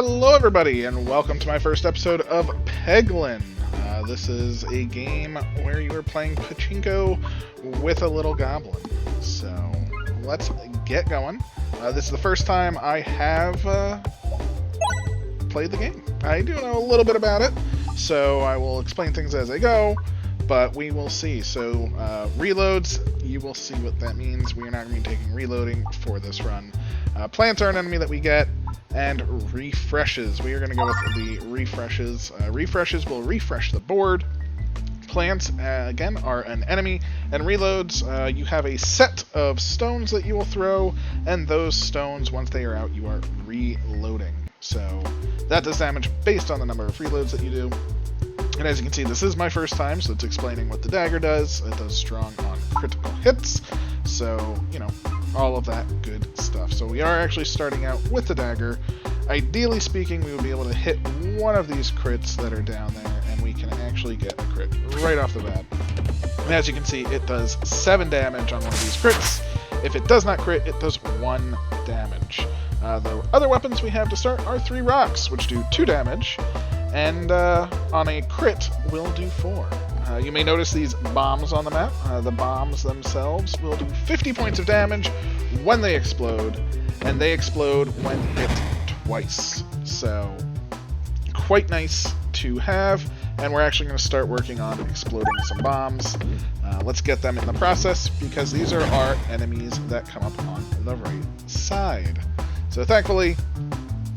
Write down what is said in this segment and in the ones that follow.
Hello everybody, and welcome to my first episode of Peglin. This is a game where you are playing pachinko with a little goblin. So, let's get going. This is the first time I have played the game. I do know a little bit about it, so I will explain things as I go, but we will see. So, reloads, you will see what that means. We are not going to be taking reloading for this run. Plants are an enemy that we get, and refreshes. We are going to go with the refreshes. Refreshes will refresh the board. Plants, again, are an enemy. And reloads, you have a set of stones that you will throw, and those stones, once they are out, you are reloading. So that does damage based on the number of reloads that you do. And as you can see, this is my first time, so it's explaining what the dagger does. It does strong on critical hits, so, you know, all of that good stuff. So we are actually starting out with the dagger. Ideally speaking, we would be able to hit one of these crits that are down there, and we can actually get a crit right off the bat. And as you can see, it does 7 damage on one of these crits. If it does not crit, it does 1 damage. The other weapons we have to start are 3 rocks, which do 2 damage, and on a crit will do 4. You may notice these bombs on the map. The bombs themselves will do 50 points of damage when they explode, and they explode when hit twice. So, quite nice to have, and we're actually going to start working on exploding some bombs. Let's get them in the process, because these are our enemies that come up on the right side. So thankfully,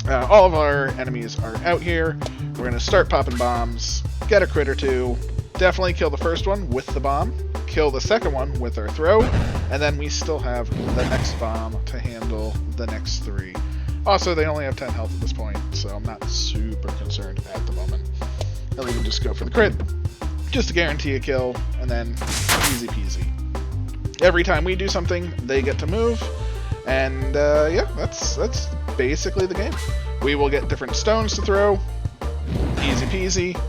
all of our enemies are out here. We're going to start popping bombs, get a crit or 2, definitely kill the first one with the bomb, kill the second one with our throw, and then we still have the next bomb to handle the next 3. Also, they only have 10 health at this point, so I'm not super concerned at the moment. And we can just go for the crit, just to guarantee a kill, and then easy peasy. Every time we do something, they get to move, and yeah, that's basically the game. We will get different stones to throw, easy peasy.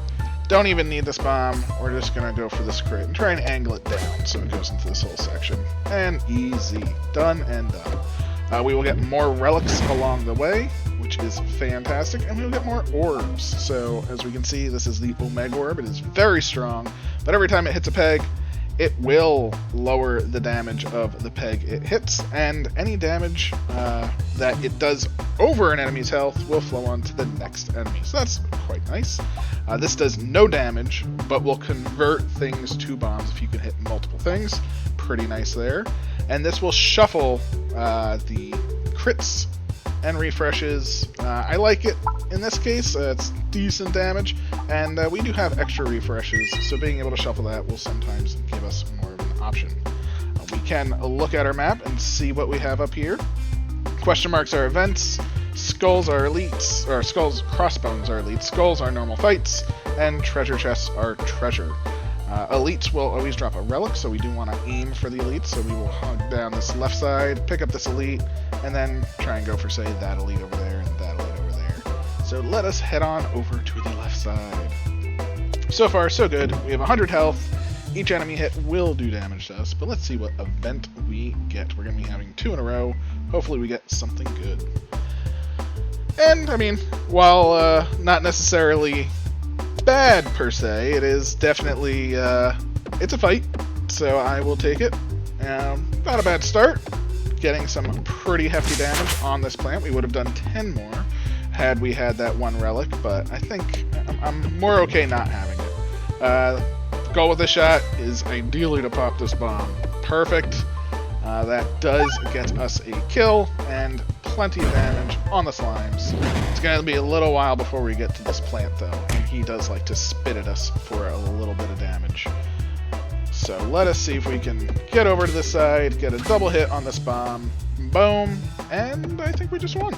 Don't even need this bomb. We're just going to go for this crit and try and angle it down so it goes into this whole section. And easy. Done and done. We will get more relics along the way, which is fantastic, and we will get more orbs. So, as we can see, this is the Omega Orb. It is very strong, but every time it hits a peg, it will lower the damage of the peg it hits, and any damage that it does over an enemy's health will flow on to the next enemy. So that's quite nice. This does no damage, but will convert things to bombs if you can hit multiple things. Pretty nice there. And this will shuffle the crits and refreshes. I like it in this case. It's decent damage, and we do have extra refreshes, so being able to shuffle that will sometimes give us more of an option. We can look at our map and see what we have up here. Question marks are events, skulls are elites, or crossbones are elites, skulls are normal fights, and treasure chests are treasure. Elites will always drop a relic, so we do want to aim for the elites, so we will hug down this left side, pick up this elite, and then try and go for, say, that elite over there and that elite over there. So let us head on over to the left side. So far, so good. We have 100 health. Each enemy hit will do damage to us, but let's see what event we get. We're going to be having 2 in a row. Hopefully we get something good. And, I mean, while not necessarily bad per se, it is definitely it's a fight, so I will take it. Not a bad start, getting some pretty hefty damage on this plant. We would have done 10 more had we had that 1 relic, but I think I'm more okay not having it. Goal with this shot is ideally to pop this bomb. Perfect. That does get us a kill and plenty of damage on the slimes. It's going to be a little while before we get to this plant, though, and he does like to spit at us for a little bit of damage. So let us see if we can get over to this side, get a double hit on this bomb, boom, and I think we just won.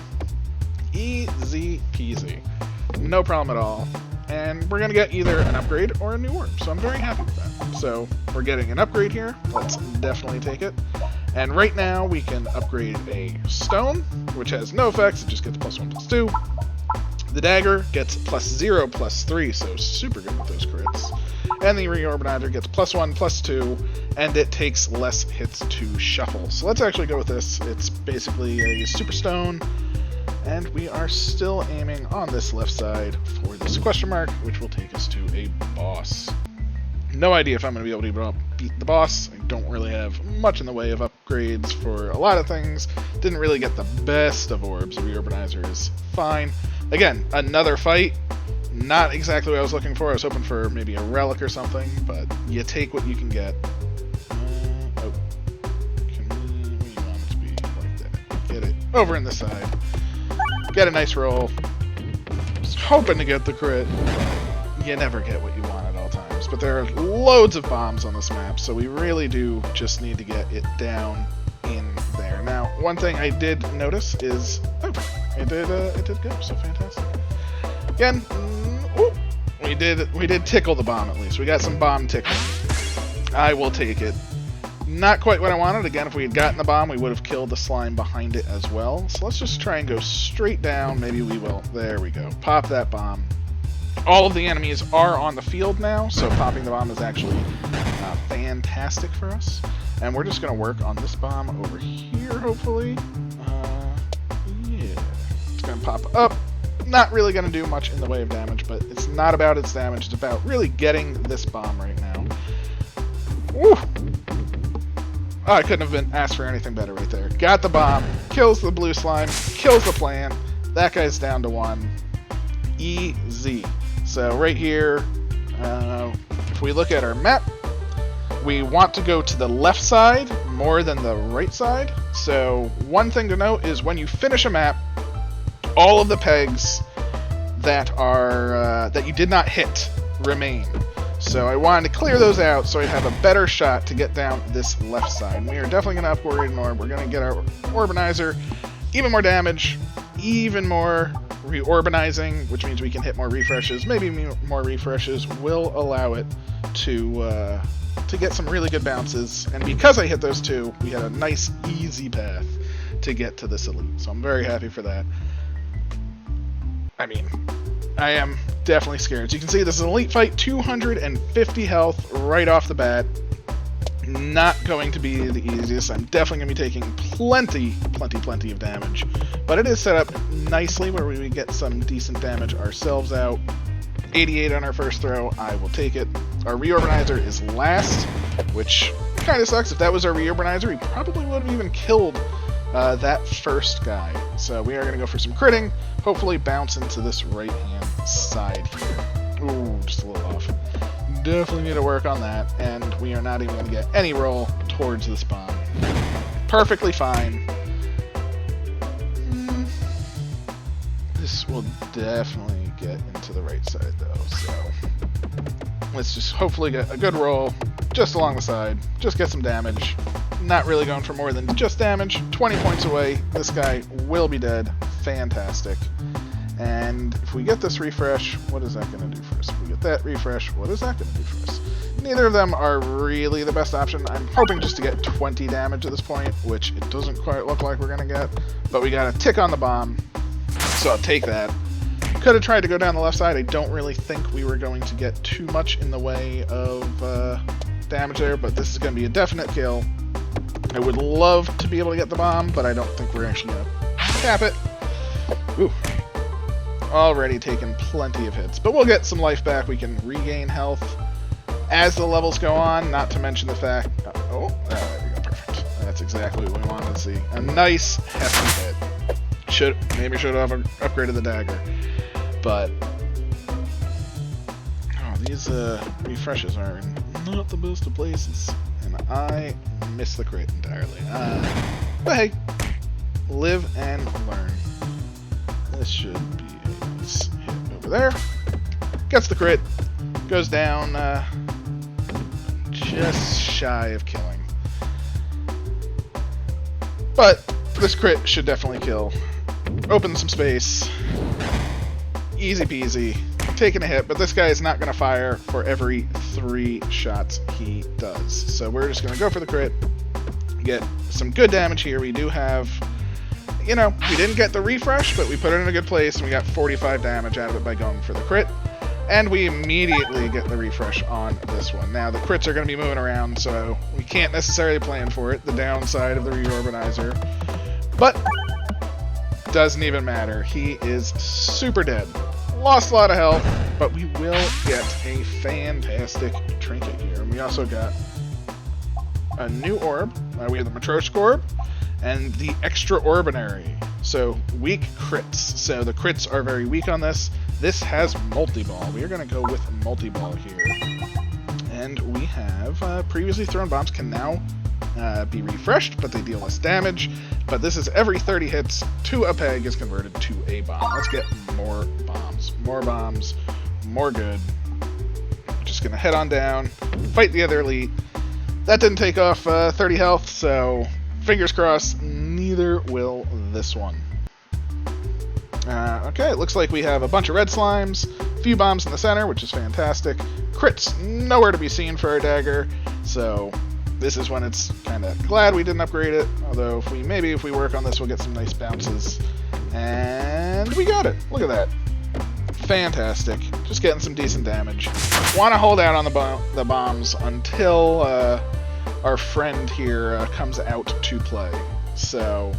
Easy peasy. No problem at all. And we're going to get either an upgrade or a new orb, so I'm very happy with that. So we're getting an upgrade here. Let's definitely take it. And right now we can upgrade a stone, which has no effects. It just gets +1/+2. The dagger gets +0/+3, so super good with those crits. And the reorbanizer gets +1/+2, and it takes less hits to shuffle. So let's actually go with this. It's basically a super stone, And we are still aiming on this left side for this question mark, which will take us to a boss. No idea if I'm going to be able to beat the boss. I don't really have much in the way of upgrades for a lot of things. Didn't really get the best of orbs. Reorbanizer is fine. Again, another fight. Not exactly what I was looking for. I was hoping for maybe a relic or something, but you take what you can get. We want it to be like that. Get it over in the side. Get a nice roll. Just hoping to get the crit, but you never get what you want at all times. But there are loads of bombs on this map, so we really do just need to get it down in there. Now, one thing I did notice is, it did go, so fantastic. Again, we did tickle the bomb at least. We got some bomb tickling. I will take it. Not quite what I wanted. Again, if we had gotten the bomb, we would have killed the slime behind it as well. So let's just try and go straight down. Maybe we will. There we go. Pop that bomb. All of the enemies are on the field now, so popping the bomb is actually fantastic for us. And we're just going to work on this bomb over here, hopefully. Yeah. It's going to pop up. Not really going to do much in the way of damage, but it's not about its damage. It's about really getting this bomb right now. Woo! Oh, I couldn't have been asked for anything better right there. Got the bomb, kills the blue slime, kills the plant. That guy's down to 1. Easy. So right here, if we look at our map, we want to go to the left side more than the right side. So one thing to note is when you finish a map, all of the pegs that are that you did not hit remain. So I wanted to clear those out so I'd have a better shot to get down this left side. And we are definitely going to upgrade an orb. We're going to get our Orbanizer, even more damage, even more reorbanizing, which means we can hit more refreshes. Maybe more refreshes will allow it to get some really good bounces. And because I hit those two, we had a nice, easy path to get to this elite. So I'm very happy for that. I mean, I am definitely scared. So you can see this is an elite fight, 250 health right off the bat. Not going to be the easiest. I'm definitely going to be taking plenty of damage. But it is set up nicely where we get some decent damage ourselves out. 88 on our first throw, I will take it. Our Reorbanizer is last, which kind of sucks. If that was our Reorbanizer, we probably would have even killed that first guy. So we are going to go for some critting. Hopefully bounce into this right-hand side here. Ooh, just a little off. Definitely need to work on that, and we are not even going to get any roll towards this bomb. Perfectly fine. This will definitely get into the right side, though, so let's just hopefully get a good roll just along the side. Just get some damage. Not really going for more than just damage. 20 points away. This guy will be dead. Fantastic. And if we get this refresh, what is that going to do for us? If we get that refresh, what is that going to do for us? Neither of them are really the best option. I'm hoping just to get 20 damage at this point, which it doesn't quite look like we're going to get. But we got a tick on the bomb, so I'll take that. Could have tried to go down the left side. I don't really think we were going to get too much in the way of damage there, but this is going to be a definite kill. I would love to be able to get the bomb, but I don't think we're actually going to tap it. Ooh. Already taken plenty of hits, but we'll get some life back. We can regain health as the levels go on, not to mention the fact... there we go, perfect. That's exactly what we wanted to see. A nice, hefty hit. Maybe should have upgraded the dagger. But... these refreshes are not the best of places. And I missed the crit entirely. But hey, live and learn. This should be a nice hit over there. Gets the crit. Goes down just shy of killing. But this crit should definitely kill. Open some space. Easy peasy. Taking a hit, but this guy is not going to fire for every 3 shots he does. So we're just going to go for the crit. Get some good damage here. We do have... we didn't get the refresh, but we put it in a good place, and we got 45 damage out of it by going for the crit. And we immediately get the refresh on this one. Now, the crits are going to be moving around, so we can't necessarily plan for it, the downside of the Reorbanizer. But doesn't even matter. He is super dead. Lost a lot of health, but we will get a fantastic trinket here. And we also got a new orb. We have the Matryoshka orb and the Extraordinary. So weak crits. So the crits are very weak on this. This has multi-ball. We are going to go with multi-ball here. And we have previously thrown bombs can now be refreshed, but they deal less damage. But this is every 30 hits to a peg is converted to a bomb. Let's get more bombs. More bombs. More good. Just going to head on down, fight the other elite. That didn't take off 30 health, so fingers crossed, neither will this one. Okay, it looks like we have a bunch of red slimes, a few bombs in the center, which is fantastic. Crits nowhere to be seen for our dagger, so this is when it's kind of glad we didn't upgrade it. Although if we work on this, we'll get some nice bounces. And we got it. Look at that. Fantastic. Just getting some decent damage. Want to hold out on the bombs until our friend here comes out to play. So,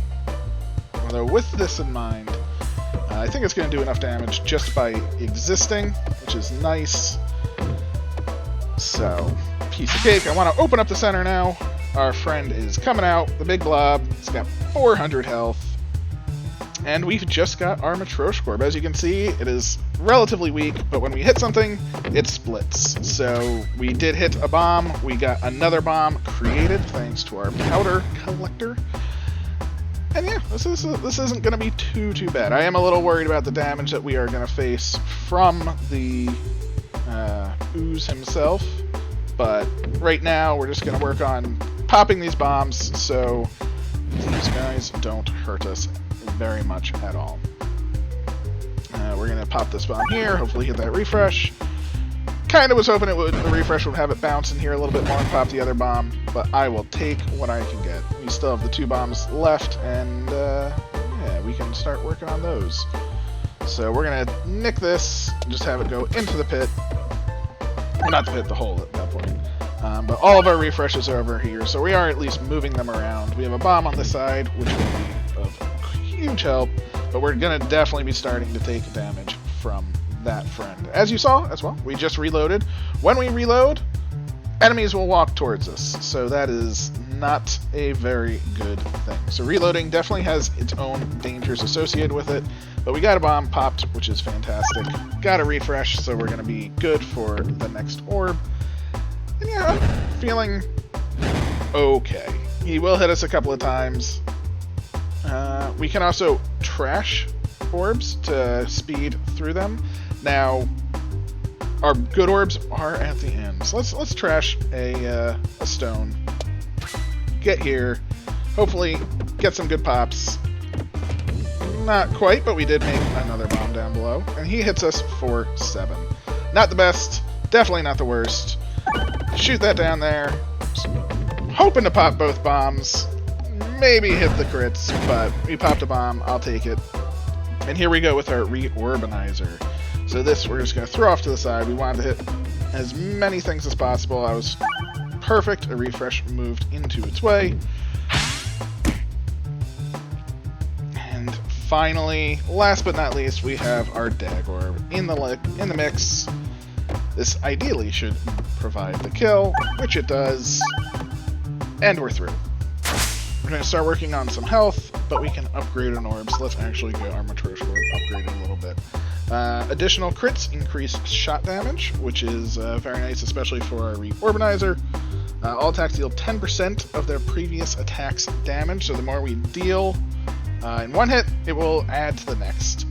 although with this in mind, I think it's going to do enough damage just by existing, which is nice. So, piece of cake. I want to open up the center now. Our friend is coming out, the big blob. It's got 400 health. And we've just got our Matryoshka orb. As you can see, it is relatively weak, but when we hit something, it splits. So we did hit a bomb. We got another bomb created thanks to our powder collector. And yeah, this isn't going to be too bad. I am a little worried about the damage that we are going to face from the ooze himself. But right now, we're just going to work on popping these bombs so these guys don't hurt us very much at all. We're going to pop this bomb here, hopefully get that refresh. Kind of was hoping the refresh would have it bounce in here a little bit more and pop the other bomb, but I will take what I can get. We still have the 2 bombs left, and yeah, we can start working on those. So we're going to nick this, just have it go into the pit. Well, not the pit, the hole at that point. But all of our refreshes are over here, so we are at least moving them around. We have a bomb on this side, which will be of huge help, but we're going to definitely be starting to take damage from that friend. As you saw as well, we just reloaded. When we reload, enemies will walk towards us, so that is not a very good thing. So reloading definitely has its own dangers associated with it, but we got a bomb popped, which is fantastic. Got a refresh, so we're going to be good for the next orb. And yeah, I'm feeling okay. He will hit us a couple of times. We can also trash orbs to speed through them. Now, our good orbs are at the end. So let's trash a stone. Get here. Hopefully get some good pops. Not quite, but we did make another bomb down below. And he hits us for 7. Not the best. Definitely not the worst. Shoot that down there. Hoping to pop both bombs. Maybe hit the crits, but we popped a bomb. I'll take it. And here we go with our Reorbanizer. So this we're just going to throw off to the side. We wanted to hit as many things as possible. I was perfect. A refresh moved into its way. And finally, last but not least, we have our Dag Orb in the mix. This ideally should provide the kill, which it does. And we're through. We're going to start working on some health, but we can upgrade an orb, so let's actually get our Matryoshka orb upgraded a little bit. Additional crits increase shot damage, which is very nice, especially for our Reorbanizer. All attacks deal 10% of their previous attack's damage, so the more we deal in one hit, it will add to the next.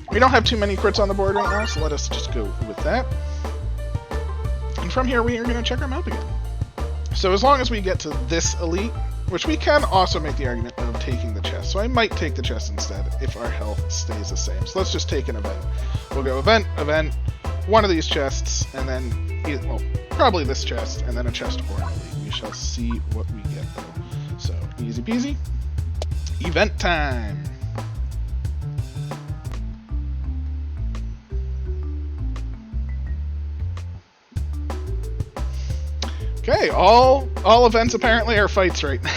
We don't have too many crits on the board right now, so let us just go with that. And from here, we are going to check our map again. So as long as we get to this elite, which we can also make the argument of taking the chest. So I might take the chest instead if our health stays the same. So let's just take an event. We'll go event, one of these chests, and then, well, probably this chest, and then a chest or an elite. We shall see what we get though. So easy peasy. Event time. Okay, all events apparently are fights right now.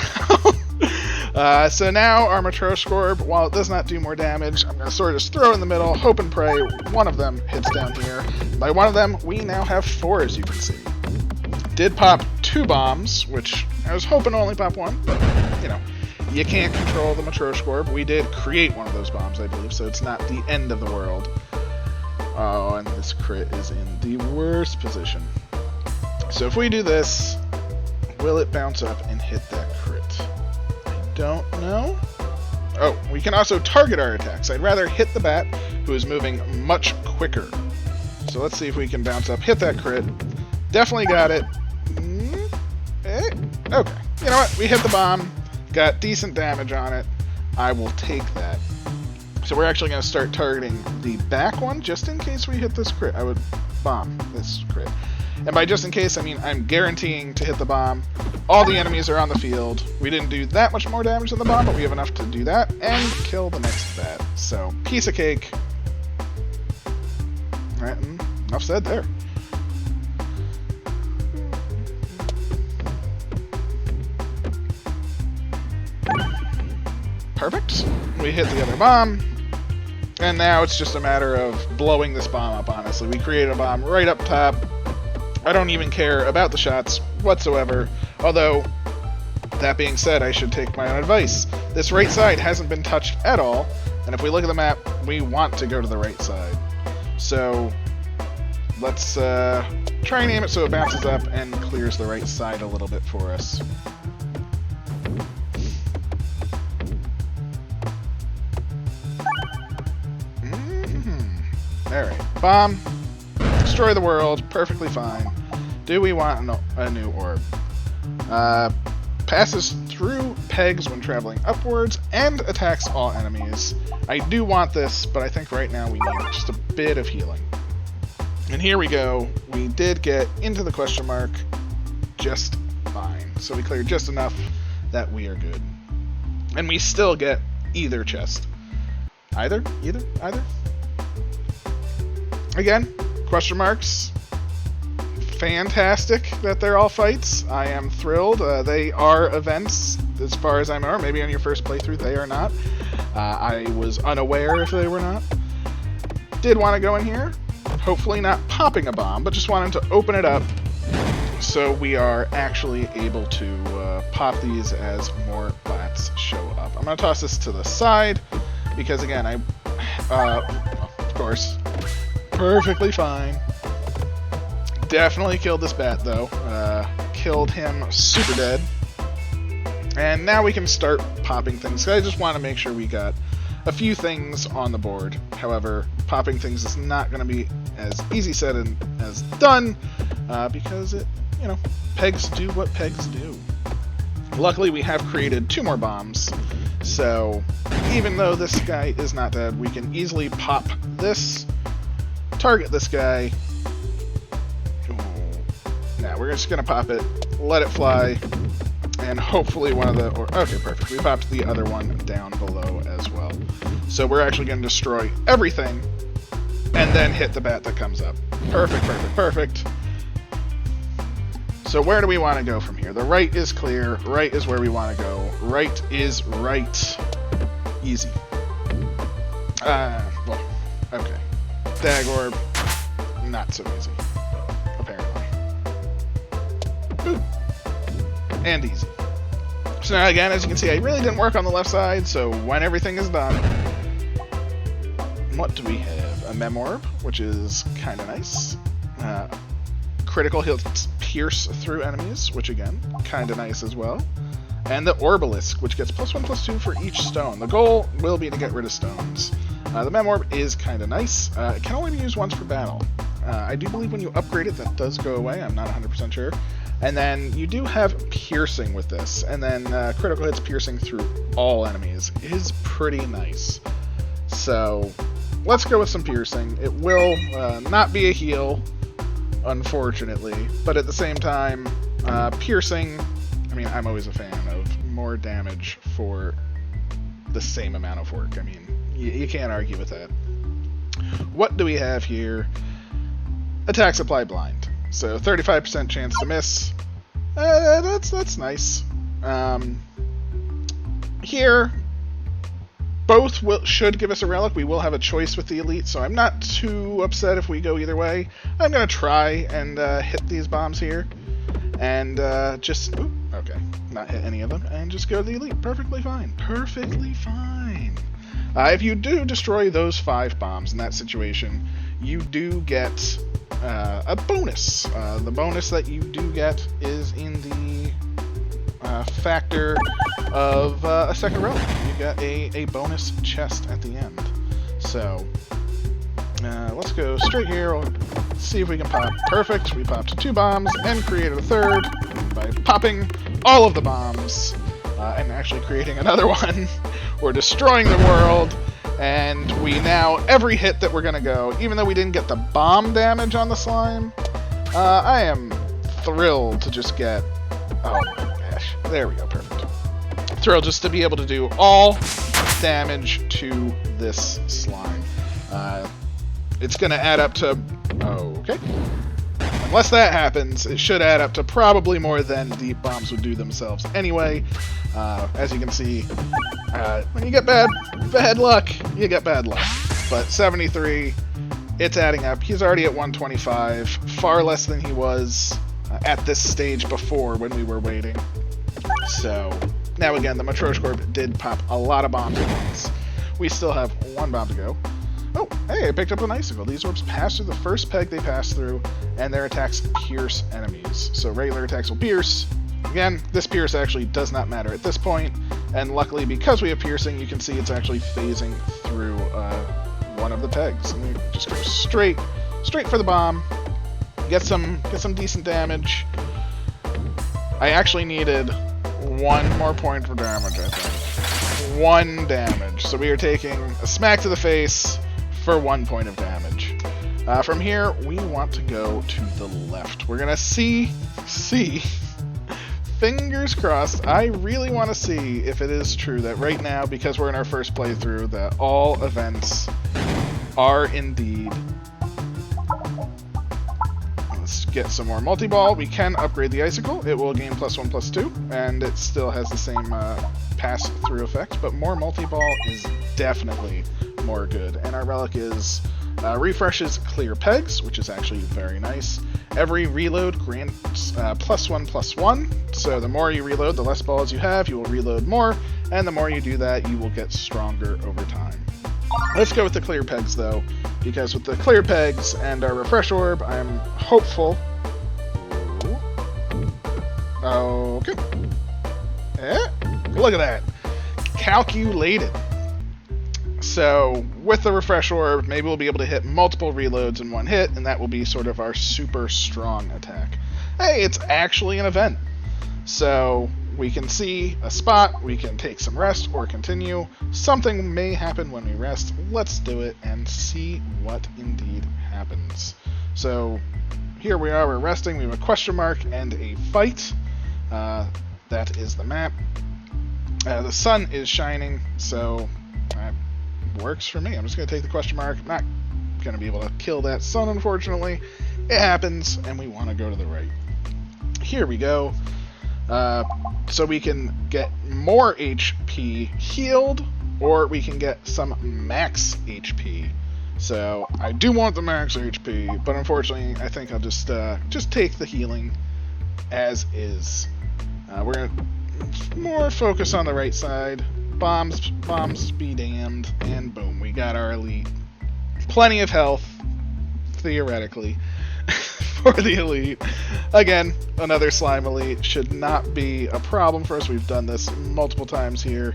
So now our Matryoshka, while it does not do more damage, I'm going to sort of just throw in the middle, hope and pray one of them hits down here. By one of them, we now have 4, as you can see. Did pop 2 bombs, which I was hoping to only pop 1, but, you know, you can't control the Matryoshka. We did create one of those bombs, I believe, so it's not the end of the world. Oh, and this crit is in the worst position. So if we do this, will it bounce up and hit that crit? Don't know. Oh, we can also target our attacks. I'd rather hit the bat, who is moving much quicker. So let's see if we can bounce up, hit that crit. Definitely got it. Okay. You know what? We hit the bomb. Got decent damage on it. I will take that. So we're actually going to start targeting the back one, just in case we hit this crit. I would bomb this crit. And by just in case, I mean I'm guaranteeing to hit the bomb. All the enemies are on the field. We didn't do that much more damage than the bomb, but we have enough to do that and kill the next bat. So, piece of cake. Alright, enough said there. Perfect. We hit the other bomb. And now it's just a matter of blowing this bomb up, honestly. We created a bomb right up top. I don't even care about the shots whatsoever. Although, that being said, I should take my own advice. This right side hasn't been touched at all, and if we look at the map, we want to go to the right side. So, let's try and aim it so it bounces up and clears the right side a little bit for us. Alright, bomb. Destroy the world, perfectly fine. Do we want a new orb? Passes through pegs when traveling upwards and attacks all enemies. I do want this, but I think right now we need just a bit of healing. And here we go. We did get into the question mark just fine. So we cleared just enough that we are good. And we still get either chest. Either? Again, question marks. Fantastic that they're all fights. I am thrilled. They are events, as far as I'm aware. Maybe on your first playthrough they are not. I was unaware if they were not. Did want to go in here. Hopefully not popping a bomb, but just wanted to open it up so we are actually able to pop these as more bats show up. I'm going to toss this to the side because, again, of course, perfectly fine. Definitely killed this bat, though. Killed him super dead. And now we can start popping things. I just want to make sure we got a few things on the board. However, popping things is not going to be as easy said as done, because pegs do what pegs do. Luckily, we have created 2 more bombs, so even though this guy is not dead, we can easily pop this, target this guy. Now we're just going to pop it, let it fly, and hopefully okay, perfect. We popped the other one down below as well. So we're actually going to destroy everything, and then hit the bat that comes up. Perfect. So where do we want to go from here? The right is clear. Right is where we want to go. Right is right. Easy. Well, okay. Dag orb. Not so easy. Apparently. Boop. And easy. So now again, as you can see, I really didn't work on the left side, so when everything is done, what do we have? A Mem Orb, which is kind of nice. Critical hits pierce through enemies, which again, kind of nice as well. And the Orbalisk, which gets +1/+2 for each stone. The goal will be to get rid of stones. The Mem Orb is kind of nice. It can only be used once per battle. I do believe when you upgrade it, that does go away. I'm not 100% sure. And then you do have piercing with this. And then critical hits piercing through all enemies is pretty nice. So let's go with some piercing. It will not be a heal, unfortunately. But at the same time, piercing, I mean, I'm always a fan of more damage for the same amount of work. I mean, you can't argue with that. What do we have here? Attack supply blind. So 35% chance to miss. That's nice. here, both should give us a relic. We will have a choice with the elite, so I'm not too upset if we go either way. I'm going to try and hit these bombs here, and just... Ooh, okay, not hit any of them, and just go to the elite. Perfectly fine. Perfectly fine. If you do destroy those 5 bombs in that situation, you do get a bonus. The bonus that you do get is in the factor of a second relic. You get a bonus chest at the end. So, let's go straight here. We'll see if we can pop. Perfect. We popped 2 bombs and created a third by popping all of the bombs and actually creating another one. We're destroying the world, and we now, every hit that we're going to go, even though we didn't get the bomb damage on the slime, I am thrilled to just get, oh my gosh, there we go, perfect. Thrilled just to be able to do all damage to this slime. It's going to add up to, okay. Unless that happens, it should add up to probably more than deep bombs would do themselves anyway. As you can see, when you get bad luck, you get bad luck. But 73, it's adding up. He's already at 125, far less than he was at this stage before when we were waiting. So, now again, the Matryoshka did pop a lot of bombs at once. We still have 1 bomb to go. Oh, hey, I picked up an icicle. These orbs pass through the first peg they pass through, and their attacks pierce enemies. So regular attacks will pierce. Again, this pierce actually does not matter at this point, and luckily because we have piercing, you can see it's actually phasing through one of the pegs. And we just go straight for the bomb, get some decent damage. I actually needed 1 more point for damage, I think. 1 damage. So we are taking a smack to the face for 1 point of damage. From here, we want to go to the left. We're gonna see, fingers crossed, I really want to see if it is true that right now, because we're in our first playthrough, that all events are indeed... Let's get some more multi-ball. We can upgrade the icicle. It will gain +1/+2, and it still has the same pass-through effect, but more multi-ball is definitely more good. And our relic is refreshes clear pegs, which is actually very nice. Every reload grants +1/+1, so the more you reload, the less balls you have, you will reload more, and the more you do that, you will get stronger over time. Let's go with the clear pegs, though, because with the clear pegs and our refresh orb, I'm hopeful... Okay. Look at that. Calculated. So, with the refresh orb, maybe we'll be able to hit multiple reloads in 1 hit, and that will be sort of our super strong attack. Hey, it's actually an event. So, we can see a spot, we can take some rest or continue. Something may happen when we rest. Let's do it and see what indeed happens. So, here we are, we're resting, we have a question mark and a fight. That is the map. The sun is shining, so that works for me. I'm just going to take the question mark. I'm not going to be able to kill that sun, unfortunately. It happens, and we want to go to the right. Here we go. So we can get more HP healed, or we can get some max HP. So I do want the max HP, but unfortunately, I think I'll just take the healing as is. We're gonna more focus on the right side. Bombs be damned, and boom, we got our elite. Plenty of health, theoretically, for the elite. Again, another slime elite should not be a problem for us. We've done this multiple times here.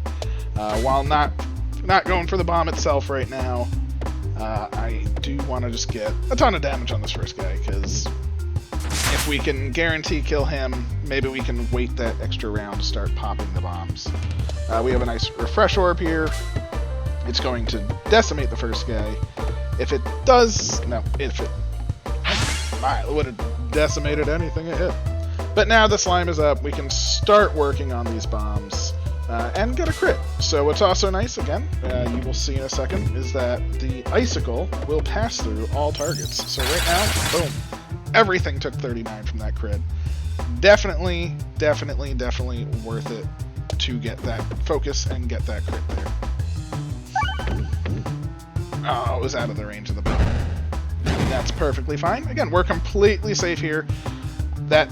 While not going for the bomb itself right now, I do want to just get a ton of damage on this first guy, because if we can guarantee kill him, maybe we can wait that extra round to start popping the bombs. We have a nice refresh orb here. It's going to decimate the first guy. If it does... No, if it... it would have decimated anything it hit. But now the slime is up, we can start working on these bombs and get a crit. So what's also nice, again, you will see in a second, is that the icicle will pass through all targets. So right now, boom, everything took 39 from that crit. Definitely worth it to get that focus and get that crit there. Oh, it was out of the range of the bomb. That's perfectly fine. Again, we're completely safe here. That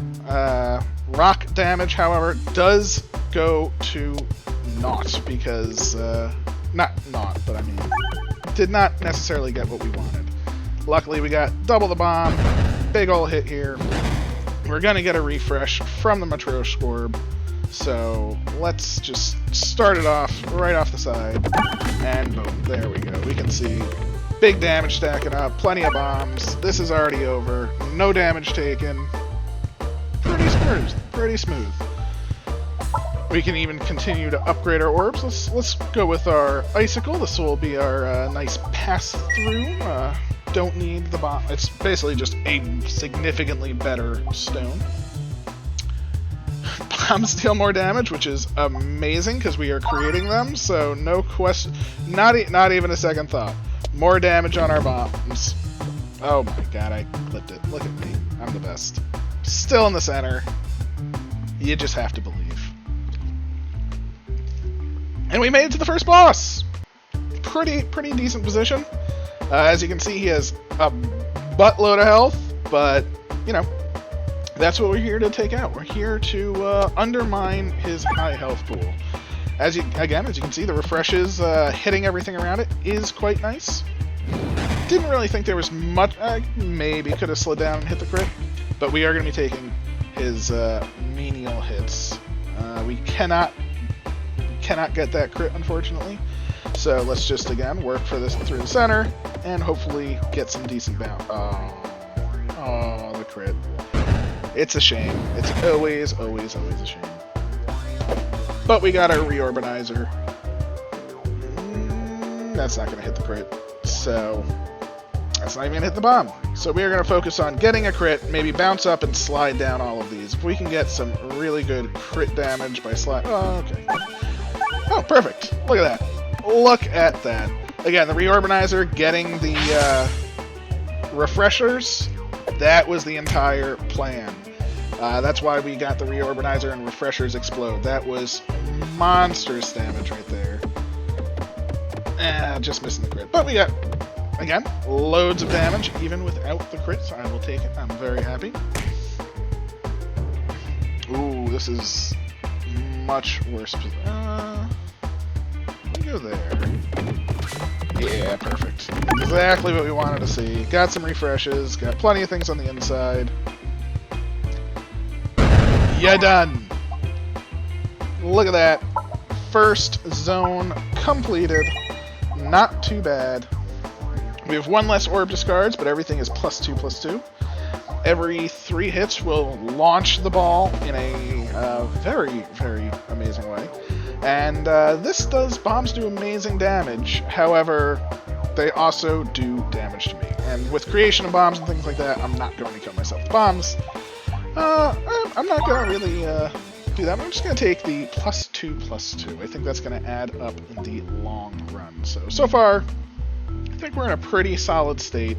rock damage, however, does go to naught because, not naught, but I mean, did not necessarily get what we wanted. Luckily, we got double the bomb, big ol' hit here. We're gonna get a refresh from the Matryoshka orb, so let's just start it off right off the side, and boom, there we go. We can see big damage stacking up, plenty of bombs. This is already over, no damage taken. Pretty smooth. We can even continue to upgrade our orbs. Let's go with our icicle. This will be our nice pass through. Don't need the bomb. It's basically just a significantly better stone. Bombs deal more damage, which is amazing because we are creating them. So no question, not even a second thought. More damage on our bombs. Oh my god, I clipped it. Look at me. I'm the best. Still in the center. You just have to believe. And we made it to the first boss. Pretty decent position. As you can see, he has a buttload of health, but, you know, that's what we're here to take out. We're here to undermine his high health pool. As you can see, the refreshes hitting everything around it is quite nice. Didn't really think there was much. Maybe could have slowed down and hit the crit, but we are going to be taking his menial hits. We cannot get that crit, unfortunately. So let's just, again, work for this through the center, and hopefully get some decent bounce. Oh, the crit. It's a shame. It's always a shame. But we got our reorbanizer. That's not going to hit the crit. So that's not even going to hit the bomb. So we are going to focus on getting a crit, maybe bounce up and slide down all of these. If we can get some really good crit damage by slide... Oh, okay. Oh, perfect. Look at that. Look at that. Again, the reorbanizer getting the refreshers, that was the entire plan. That's why we got the reorbanizer and refreshers explode. That was monstrous damage right there. Just missing the crit. But we got, again, loads of damage, even without the crits. I will take it. I'm very happy. Ooh, this is much worse. Go there. Yeah, perfect. Exactly what we wanted to see. Got some refreshes, got plenty of things on the inside. Yeah, done. Look at that. First zone completed. Not too bad. We have one less orb discards, but everything is +2/+2. Every 3 hits will launch the ball in a very amazing way. And bombs do amazing damage. However, they also do damage to me. And with creation of bombs and things like that, I'm not going to kill myself with bombs. I'm not going to really do that. I'm just going to take the +2/+2. I think that's going to add up in the long run. So far, I think we're in a pretty solid state.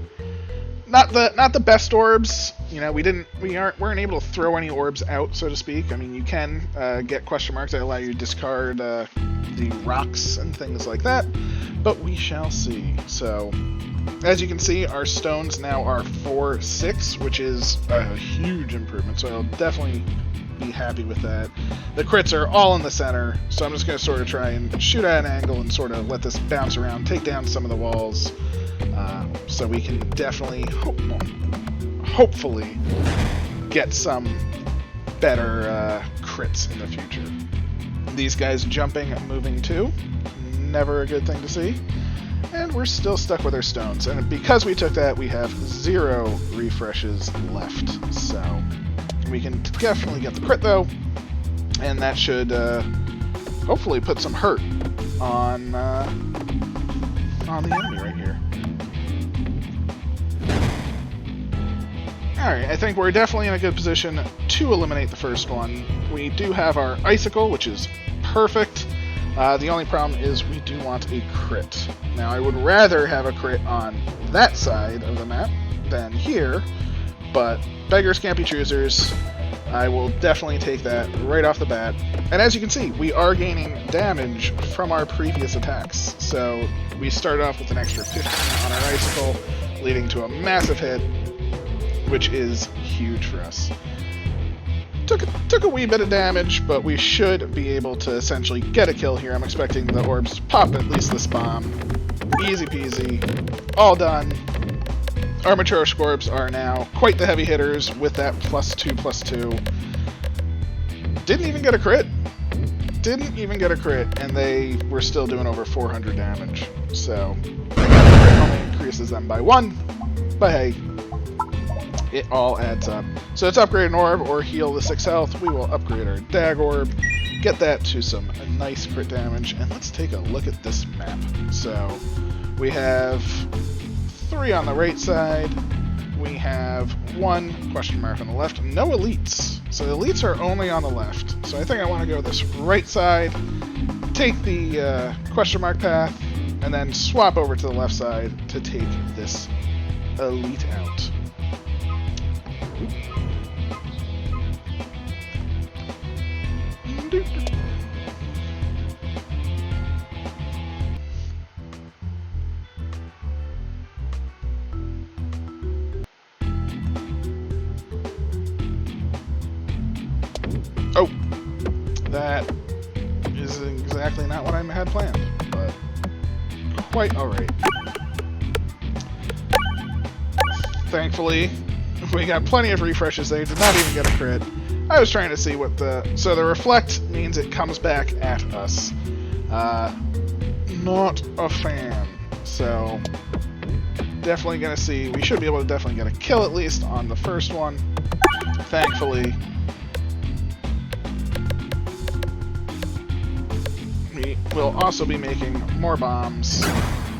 Not the best orbs. You know, weren't able to throw any orbs out, so to speak. I mean, you can get question marks that allow you to discard the rocks and things like that, but we shall see. So, as you can see, our stones now are 4/6, which is a huge improvement. So I'll definitely be happy with that. The crits are all in the center, so I'm just going to sort of try and shoot at an angle and sort of let this bounce around, take down some of the walls. So we can definitely, hopefully, get some better crits in the future. These guys jumping and moving too, never a good thing to see. And we're still stuck with our stones. And because we took that, we have 0 refreshes left. So we can definitely get the crit though, and that should hopefully put some hurt on the enemy right here. Alright, I think we're definitely in a good position to eliminate the first one. We do have our icicle, which is perfect. The only problem is we do want a crit. Now, I would rather have a crit on that side of the map than here, but beggars can't be choosers. I will definitely take that right off the bat. And as you can see, we are gaining damage from our previous attacks. So we started off with an extra 15 on our icicle, leading to a massive hit, which is huge for us. Took a wee bit of damage, but we should be able to essentially get a kill here. I'm expecting the orbs to pop at least this bomb. Easy peasy. All done. Our Matryoshka orbs are now quite the heavy hitters with that +2/+2. Didn't even get a crit. Didn't even get a crit, and they were still doing over 400 damage. So, it only increases them by 1, but hey, it all adds up. So let's upgrade an orb or heal the 6 health. We will upgrade our Dag Orb, get that to some nice crit damage, and let's take a look at this map. So, we have 3 on the right side. We have 1 question mark on the left. No elites. So the elites are only on the left. So I think I want to go this right side, take the question mark path, and then swap over to the left side to take this elite out. Oh, that is exactly not what I had planned, but quite alright. Thankfully, we got plenty of refreshes there, did not even get a crit. I was trying to see what the... So the reflect means it comes back at us. Not a fan. So, definitely gonna see... We should be able to definitely get a kill at least on the first one. Thankfully. We will also be making more bombs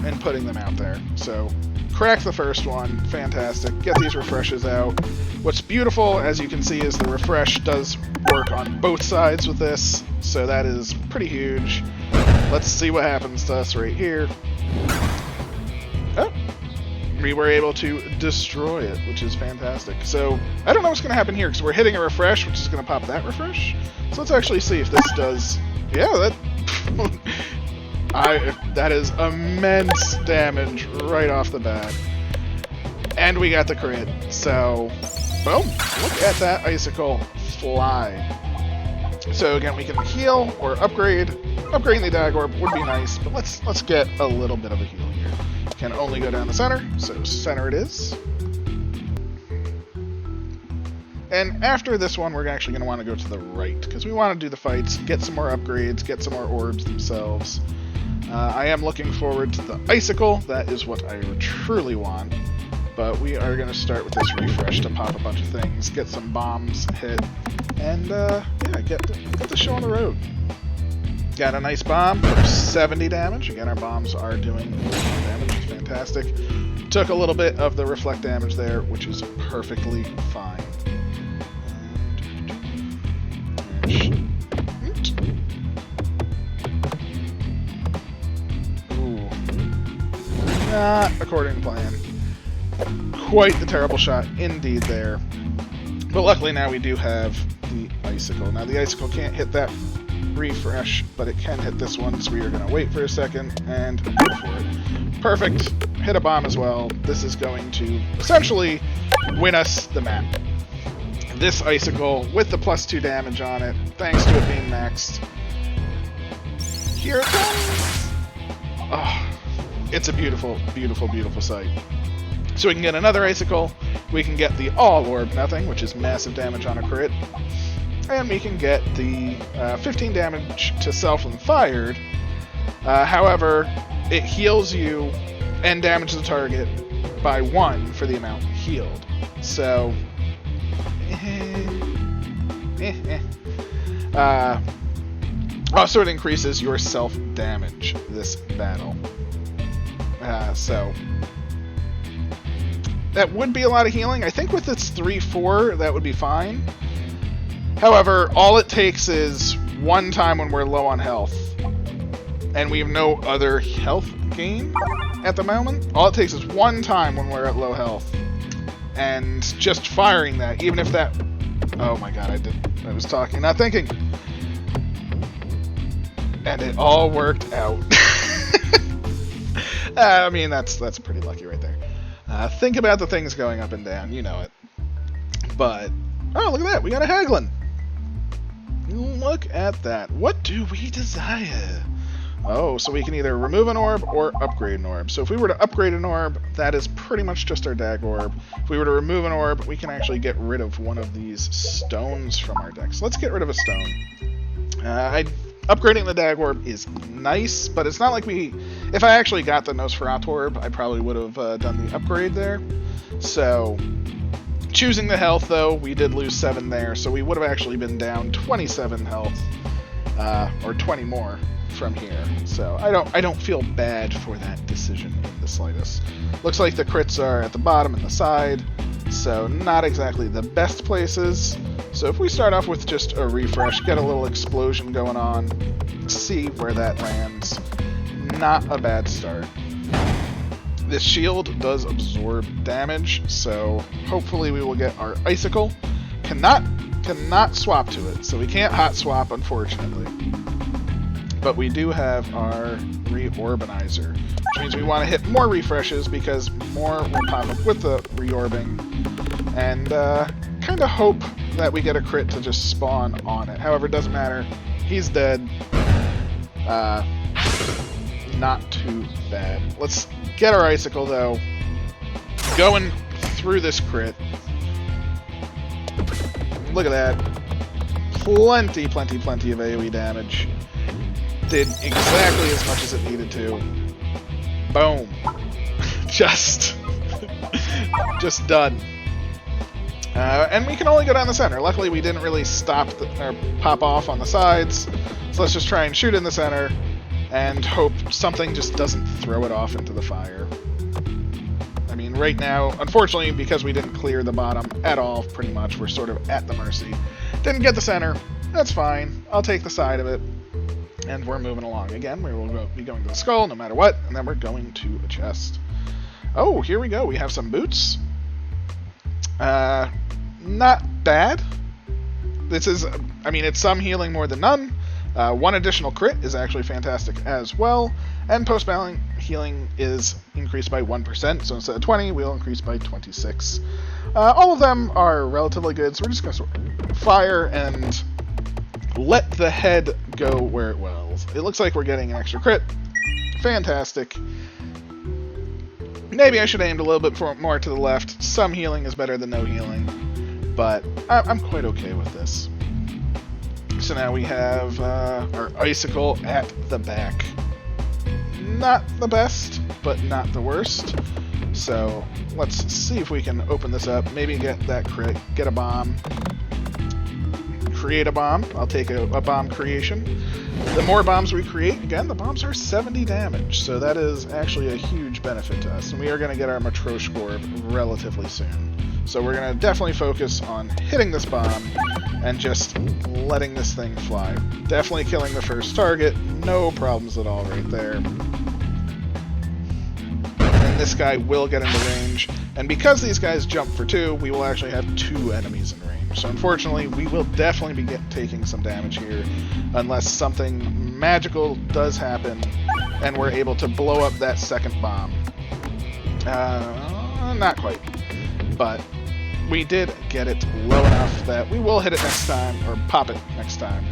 and putting them out there. So, crack the first one. Fantastic. Get these refreshes out. What's beautiful, as you can see, is the refresh does work on both sides with this, so that is pretty huge. Let's see what happens to us right here. Oh, we were able to destroy it, which is fantastic. So, I don't know what's going to happen here, because we're hitting a refresh, which is going to pop that refresh. So let's actually see if this does... Yeah, that... that is immense damage right off the bat. And we got the crit, so... Boom! Look at that icicle fly. So again, we can heal or upgrade. Upgrading the Dag Orb would be nice, but let's get a little bit of a heal here. Can only go down the center, so center it is. And after this one, we're actually going to want to go to the right, because we want to do the fights, get some more upgrades, get some more orbs themselves. I am looking forward to the icicle. That is what I truly want. But we are going to start with this refresh to pop a bunch of things, get some bombs hit, and yeah, get the show on the road. Got a nice bomb for 70 damage. Again, our bombs are doing damage, which is fantastic. Took a little bit of the reflect damage there, which is perfectly fine. Ooh. Not according to plan. Quite the terrible shot indeed there. But luckily now we do have the icicle. Now the icicle can't hit that refresh, but it can hit this one, so we are going to wait for a second and go for it. Perfect. Hit a bomb as well. This is going to essentially win us the map. This icicle with the +2 damage on it, thanks to it being maxed. Here it comes! Oh, it's a beautiful, beautiful, beautiful sight. So we can get another icicle, we can get the all orb nothing, which is massive damage on a crit, and we can get the 15 damage to self when fired. However, it heals you and damages the target by 1 for the amount healed. So, also it increases your self damage this battle. So that would be a lot of healing. I think with its 3/4, that would be fine. However, all it takes is 1 time when we're low on health. And we have no other health gain at the moment. All it takes is 1 time when we're at low health. And just firing that, even if that Oh my god, I was talking, not thinking. And it all worked out. I mean, that's pretty lucky right there. Think about the things going up and down, you know it. But, oh, look at that, we got a Peglin. Look at that. What do we desire? Oh, so we can either remove an orb or upgrade an orb. So if we were to upgrade an orb, that is pretty much just our dag orb. If we were to remove an orb, we can actually get rid of one of these stones from our deck. So let's get rid of a stone. Upgrading the dag orb is nice, but it's not like we... If I actually got the Nosferatu orb, I probably would have done the upgrade there. So, choosing the health, though, we did lose 7 there, so we would have actually been down 27 health, or 20 more from here. So I don't feel bad for that decision in the slightest. Looks like the crits are at the bottom and the side, so not exactly the best places. So if we start off with just a refresh, get a little explosion going on, see where that lands, not a bad start. This shield does absorb damage, so hopefully we will get our icicle. Cannot swap to it, so we can't hot swap, unfortunately. But we do have our reorbanizer, which means we want to hit more refreshes because more will pop up with the reorbing, and kind of hope that we get a crit to just spawn on it. However, it doesn't matter. He's dead. Not too bad. Let's get our icicle, though. Going through this crit. Look at that. Plenty of AoE damage. Did exactly as much as it needed to. Boom. Just done. And we can only go down the center. Luckily, we didn't really stop or pop off on the sides. So let's just try and shoot in the center and hope something just doesn't throw it off into the fire. I mean, right now, unfortunately, because we didn't clear the bottom at all, pretty much, we're sort of at the mercy. Didn't get the center. That's fine. I'll take the side of it. And we're moving along. Again, we will be going to the skull no matter what, and then we're going to a chest. Oh, here we go. We have some boots. Not bad. This is, I mean, it's some healing more than none. One additional crit is actually fantastic as well, and post-battle healing is increased by 1%, so instead of 20, we'll increase by 26. All of them are relatively good, so we're just going to fire and let the head go where it wills. It looks like we're getting an extra crit. Fantastic. Maybe I should have aimed a little bit more to the left. Some healing is better than no healing, but I'm quite okay with this. So now we have our icicle at the back. Not the best, but not the worst. So let's see if we can open this up, maybe get that crit, get a bomb, create a bomb. I'll take a bomb creation. The more bombs we create, again, the bombs are 70 damage, so that is actually a huge benefit to us. And we are going to get our Matrosh orb relatively soon. So we're going to definitely focus on hitting this bomb and just letting this thing fly. Definitely killing the first target, no problems at all right there. And this guy will get into range, and because these guys jump for 2, we will actually have 2 enemies in range. So unfortunately, we will definitely be taking some damage here, unless something magical does happen and we're able to blow up that second bomb. Not quite, but we did get it low enough that we will hit it next time, or pop it next time,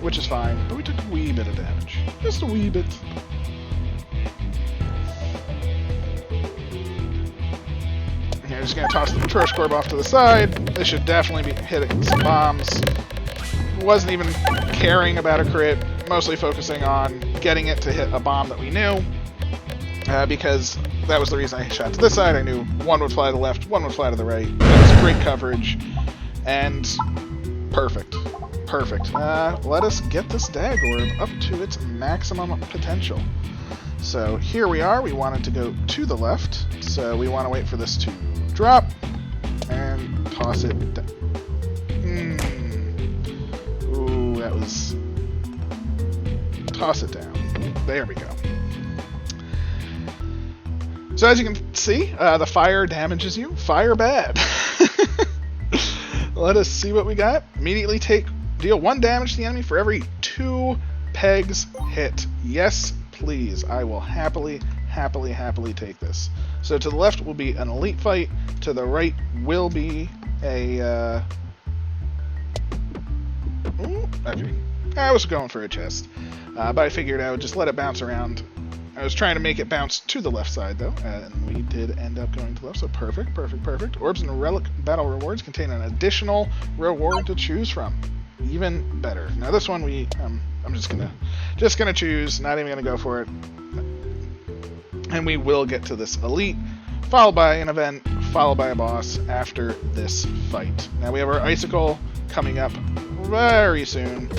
which is fine, but we took a wee bit of damage. Just a wee bit. Here, just going to toss the Matrosh orb off to the side. This should definitely be hitting some bombs. Wasn't even caring about a crit, mostly focusing on getting it to hit a bomb that we knew, because that was the reason I shot to this side. I knew one would fly to the left, one would fly to the right. That was great coverage, and perfect. Perfect. Let us get this dag orb up to its maximum potential. So here we are. We wanted to go to the left, so we want to wait for this to drop and toss it down. Ooh, that was... Toss it down. There we go. So as you can see, the fire damages you. Fire bad. Let us see what we got. Immediately deal 1 damage to the enemy for every 2 pegs hit. Yes, please. I will happily take this. So to the left will be an elite fight. To the right will be a... okay. I was going for a chest. But I figured I would just let it bounce around. I was trying to make it bounce to the left side, though, and we did end up going to the left, so perfect. Orbs and Relic Battle Rewards contain an additional reward to choose from. Even better. Now this one I'm just gonna choose, not even gonna go for it. And we will get to this elite, followed by an event, followed by a boss after this fight. Now we have our icicle coming up very soon,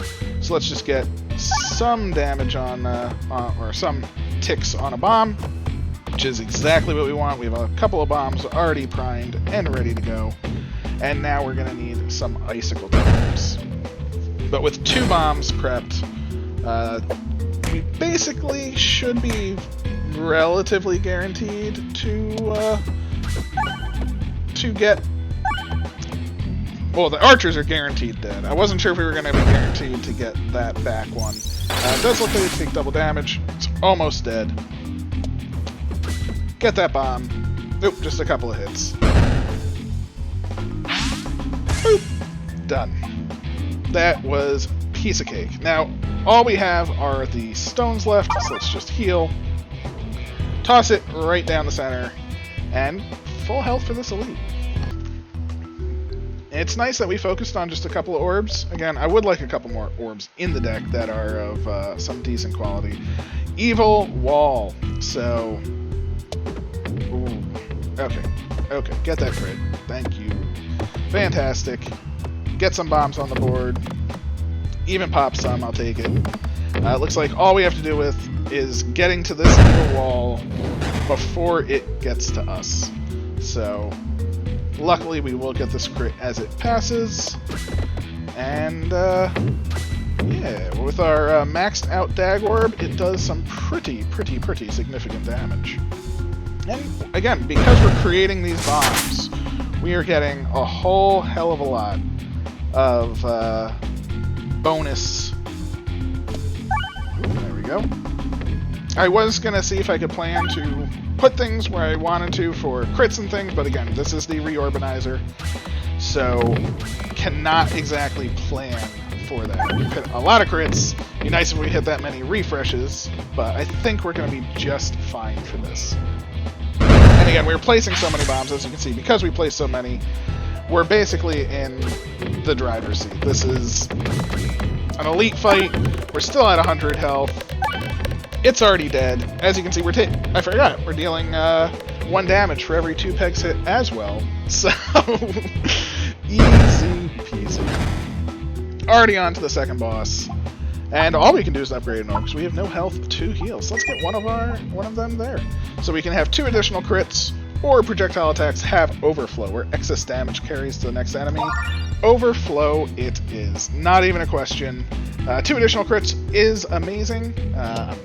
so let's just get some damage on or some ticks on a bomb, which is exactly what we want. We have a couple of bombs already primed and ready to go, and now we're gonna need some icicle types. But with 2 bombs prepped, we basically should be relatively guaranteed to get. Well, the archers are guaranteed dead. I wasn't sure if we were going to be guaranteed to get that back one. It does look like they take double damage. It's almost dead. Get that bomb. Oop, just a couple of hits. Boop. Done. That was piece of cake. Now, all we have are the stones left, so let's just heal. Toss it right down the center, and full health for this elite. It's nice that we focused on just a couple of orbs. Again, I would like a couple more orbs in the deck that are of some decent quality. Evil Wall. So, ooh. Okay, get that crit. Thank you. Fantastic. Get some bombs on the board. Even pop some, I'll take it. Looks like all we have to do is getting to this evil wall before it gets to us. So, luckily we will get this crit as it passes. And, yeah, with our maxed out Dag Orb, it does some pretty significant damage. And, again, because we're creating these bombs, we are getting a whole hell of a lot of bonus. There we go. I was going to see if I could plan to put things where I wanted to for crits and things, but again, this is the Reorbanizer, so cannot exactly plan for that. We've hit a lot of crits. It'd be nice if we hit that many refreshes, but I think we're going to be just fine for this. And again, we're placing so many bombs, as you can see, because we place so many, we're basically in the driver's seat. This is an elite fight. We're still at 100 health. It's already dead. As you can see, I forgot, we're dealing 1 damage for every 2 pegs hit as well. So, easy peasy. Already on to the second boss. And all we can do is upgrade an orb, because we have no health to heal. So let's get one of them there. So we can have 2 additional crits, or projectile attacks have overflow, where excess damage carries to the next enemy. Overflow it is. Not even a question. 2 additional crits is amazing.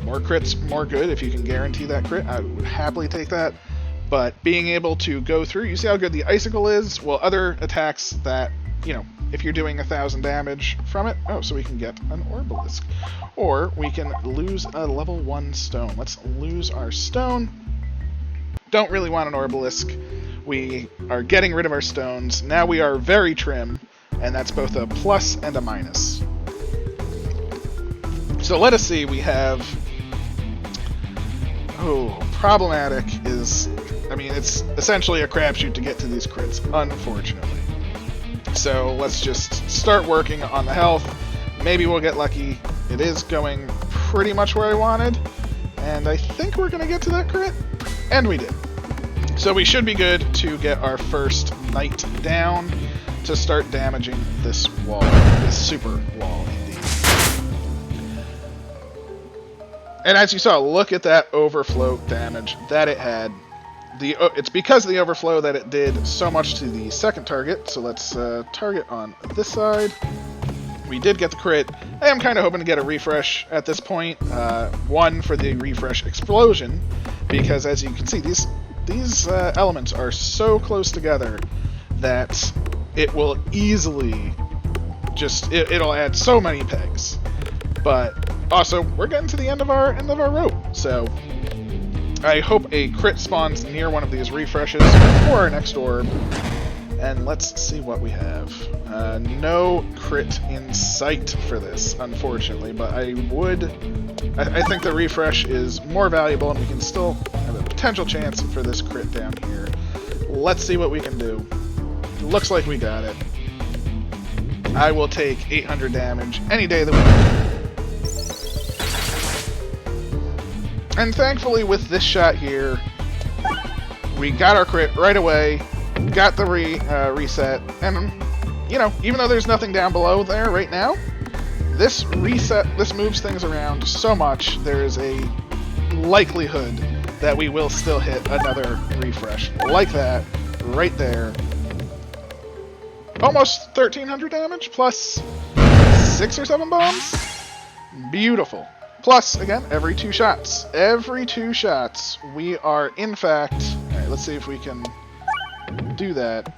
More crits, more good. If you can guarantee that crit, I would happily take that. But being able to go through, you see how good the icicle is? Well, other attacks that, you know, if you're doing 1,000 damage from it, oh, so we can get an Orbalisk. Or we can lose a level 1 stone. Let's lose our stone. Don't really want an Orbalisk. We are getting rid of our stones. Now we are very trim, and that's both a plus and a minus. So let us see, we have... Oh, problematic is... I mean, it's essentially a crapshoot to get to these crits, unfortunately. So let's just start working on the health. Maybe we'll get lucky. It is going pretty much where I wanted. And I think we're going to get to that crit. And we did. So we should be good to get our first knight down to start damaging this wall. This super wall, indeed. And as you saw, look at that overflow damage that it had. It's because of the overflow that it did so much to the second target. So let's target on this side. We did get the crit. I am kind of hoping to get a refresh at this point. 1 for the refresh explosion, because as you can see, these elements are so close together that it will easily just it'll add so many pegs. But also, we're getting to the end of our rope, so I hope a crit spawns near one of these refreshes for our next orb. And let's see what we have. No crit in sight for this, unfortunately, but I think the refresh is more valuable, and we can still have a potential chance for this crit down here. Let's see what we can do. Looks like we got it. I will take 800 damage any day of the week. And thankfully, with this shot here, we got our crit right away, got the reset, and, you know, even though there's nothing down below there right now, this moves things around so much, there is a likelihood that we will still hit another refresh. Like that, right there. Almost 1,300 damage, plus 6 or 7 bombs. Beautiful. Plus, again, every 2 shots. Every 2 shots, we are, in fact... Alright, let's see if we can do that.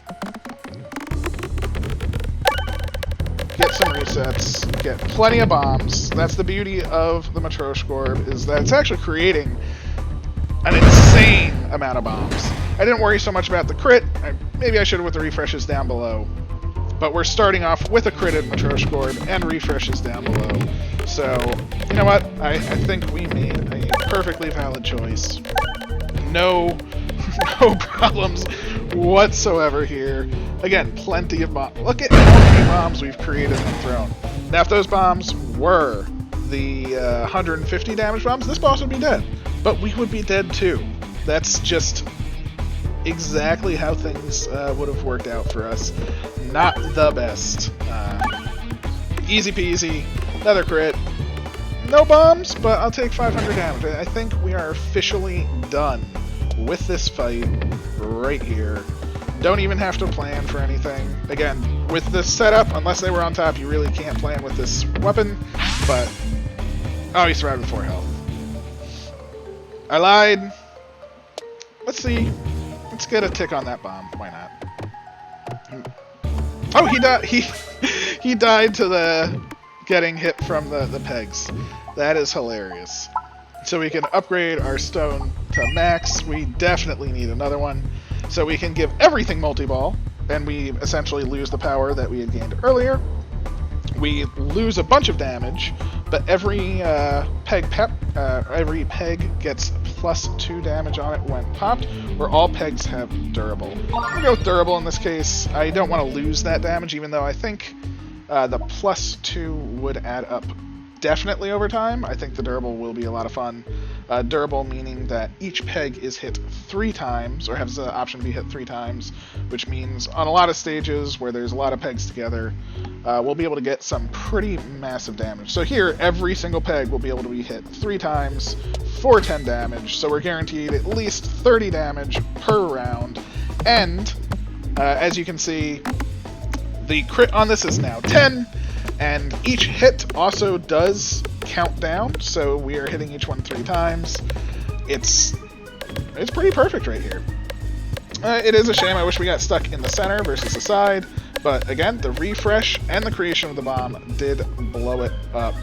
Get some resets. Get plenty of bombs. That's the beauty of the Matryoshka Orb, is that it's actually creating an insane amount of bombs. I didn't worry so much about the crit. Maybe I should have with the refreshes down below. But we're starting off with a critted Matryoshka Orb and refreshes down below. So, you know what? I think we made a perfectly valid choice. No problems whatsoever here. Again, plenty of bombs. Look at how many bombs we've created and thrown. Now, if those bombs were the 150 damage bombs, this boss would be dead. But we would be dead too. That's just exactly how things would have worked out for us. Not the best. Easy peasy. Another crit. No bombs, but I'll take 500 damage. I think we are officially done with this fight right here. Don't even have to plan for anything. Again, with this setup, unless they were on top, you really can't plan with this weapon. But, oh, he survived with 4 health. I lied. Let's see. Let's get a tick on that bomb. Why not? Oh, he died. He died to the getting hit from the pegs. That is hilarious. So we can upgrade our stone to max. We definitely need another one. So we can give everything multi-ball, and we essentially lose the power that we had gained earlier. We lose a bunch of damage, but every peg gets plus 2 damage on it when popped, where all pegs have durable. I'm going to go with durable in this case. I don't want to lose that damage, even though I think the plus 2 would add up definitely over time. I think the durable will be a lot of fun. Durable meaning that each peg is hit 3 times, or has the option to be hit 3 times, which means on a lot of stages where there's a lot of pegs together, we'll be able to get some pretty massive damage. So here, every single peg will be able to be hit 3 times for 10 damage, so we're guaranteed at least 30 damage per round. And, as you can see, the crit on this is now 10, and each hit also does count down, so we are hitting each one 3 times. It's pretty perfect right here. It is a shame. I wish we got stuck in the center versus the side, but again, the refresh and the creation of the bomb did blow it up.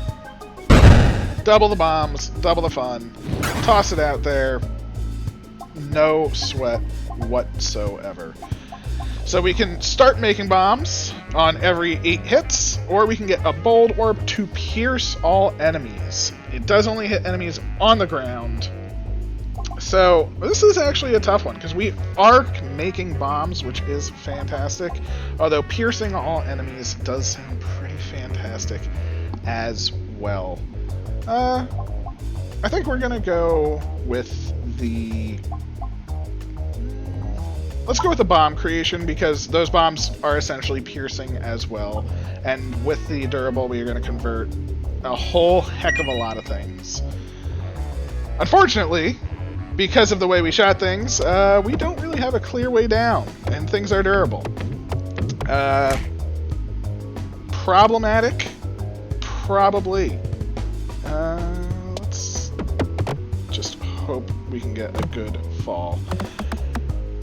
Double the bombs, double the fun. Toss it out there. No sweat whatsoever. So we can start making bombs on every 8 hits, or we can get a bold orb to pierce all enemies. It does only hit enemies on the ground. So this is actually a tough one, because we are making bombs, which is fantastic. Although piercing all enemies does sound pretty fantastic as well. I think we're going to go with the... Let's go with the bomb creation, because those bombs are essentially piercing as well. And with the durable, we are going to convert a whole heck of a lot of things. Unfortunately, because of the way we shot things, we don't really have a clear way down, and things are durable. Problematic? Probably. Let's just hope we can get a good fall.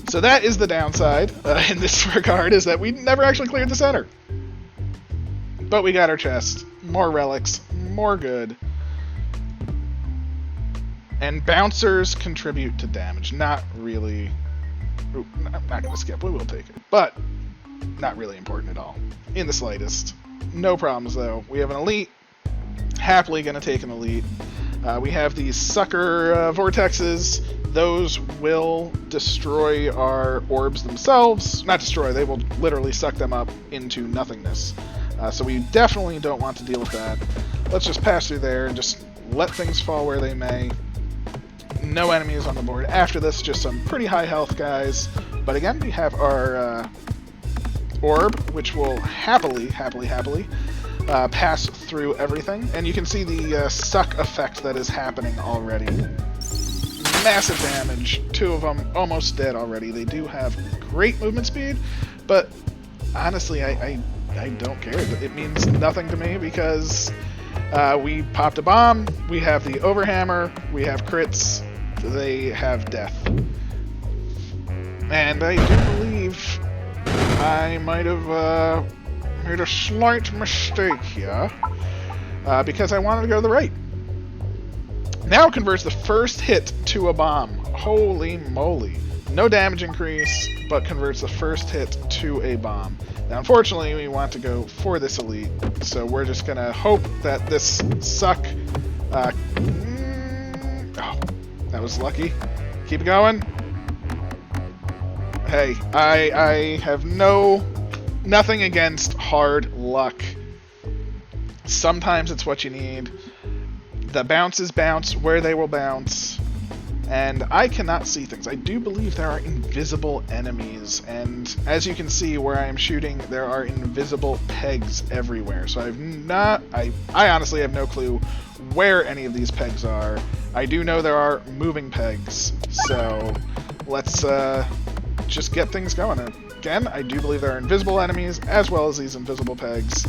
So that is the downside in this regard, is that we never actually cleared the center. But we got our chest, more relics, more good. And bouncers contribute to damage. Not really... Ooh, I'm not going to skip, we will take it. But not really important at all. In the slightest. No problems though. We have an elite. Happily going to take an elite. We have these sucker vortexes. Those will destroy our orbs themselves. Not destroy, they will literally suck them up into nothingness. So we definitely don't want to deal with that. Let's just pass through there and just let things fall where they may. No enemies on the board after this, just some pretty high health guys. But again, we have our orb, which will happily pass through everything. And you can see the suck effect that is happening already. Massive damage. Two of them almost dead already. They do have great movement speed, but honestly, I don't care. It means nothing to me because we popped a bomb, we have the overhammer, we have crits, they have death. And I do believe I might have made a slight mistake here because I wanted to go to the right. Now converts the first hit to a bomb. Holy moly. No damage increase, but converts the first hit to a bomb. Now, unfortunately, we want to go for this elite, so we're just going to hope that this suck... oh, that was lucky. Keep it going. Hey, I have nothing against hard luck. Sometimes it's what you need. The bounces bounce where they will bounce. And I cannot see things. I do believe there are invisible enemies, and as you can see where I am shooting, there are invisible pegs everywhere. So I honestly have no clue where any of these pegs are. I do know there are moving pegs, so let's just get things going. Again, I do believe there are invisible enemies as well as these invisible pegs.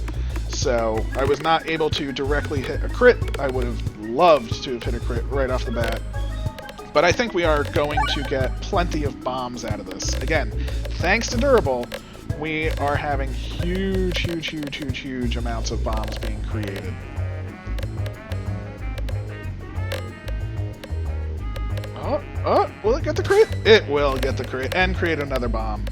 So I was not able to directly hit a crit. I would have loved to have hit a crit right off the bat. But I think we are going to get plenty of bombs out of this. Again, thanks to Durable, we are having huge amounts of bombs being created. Will it get the crit? It will get the crit and create another bomb.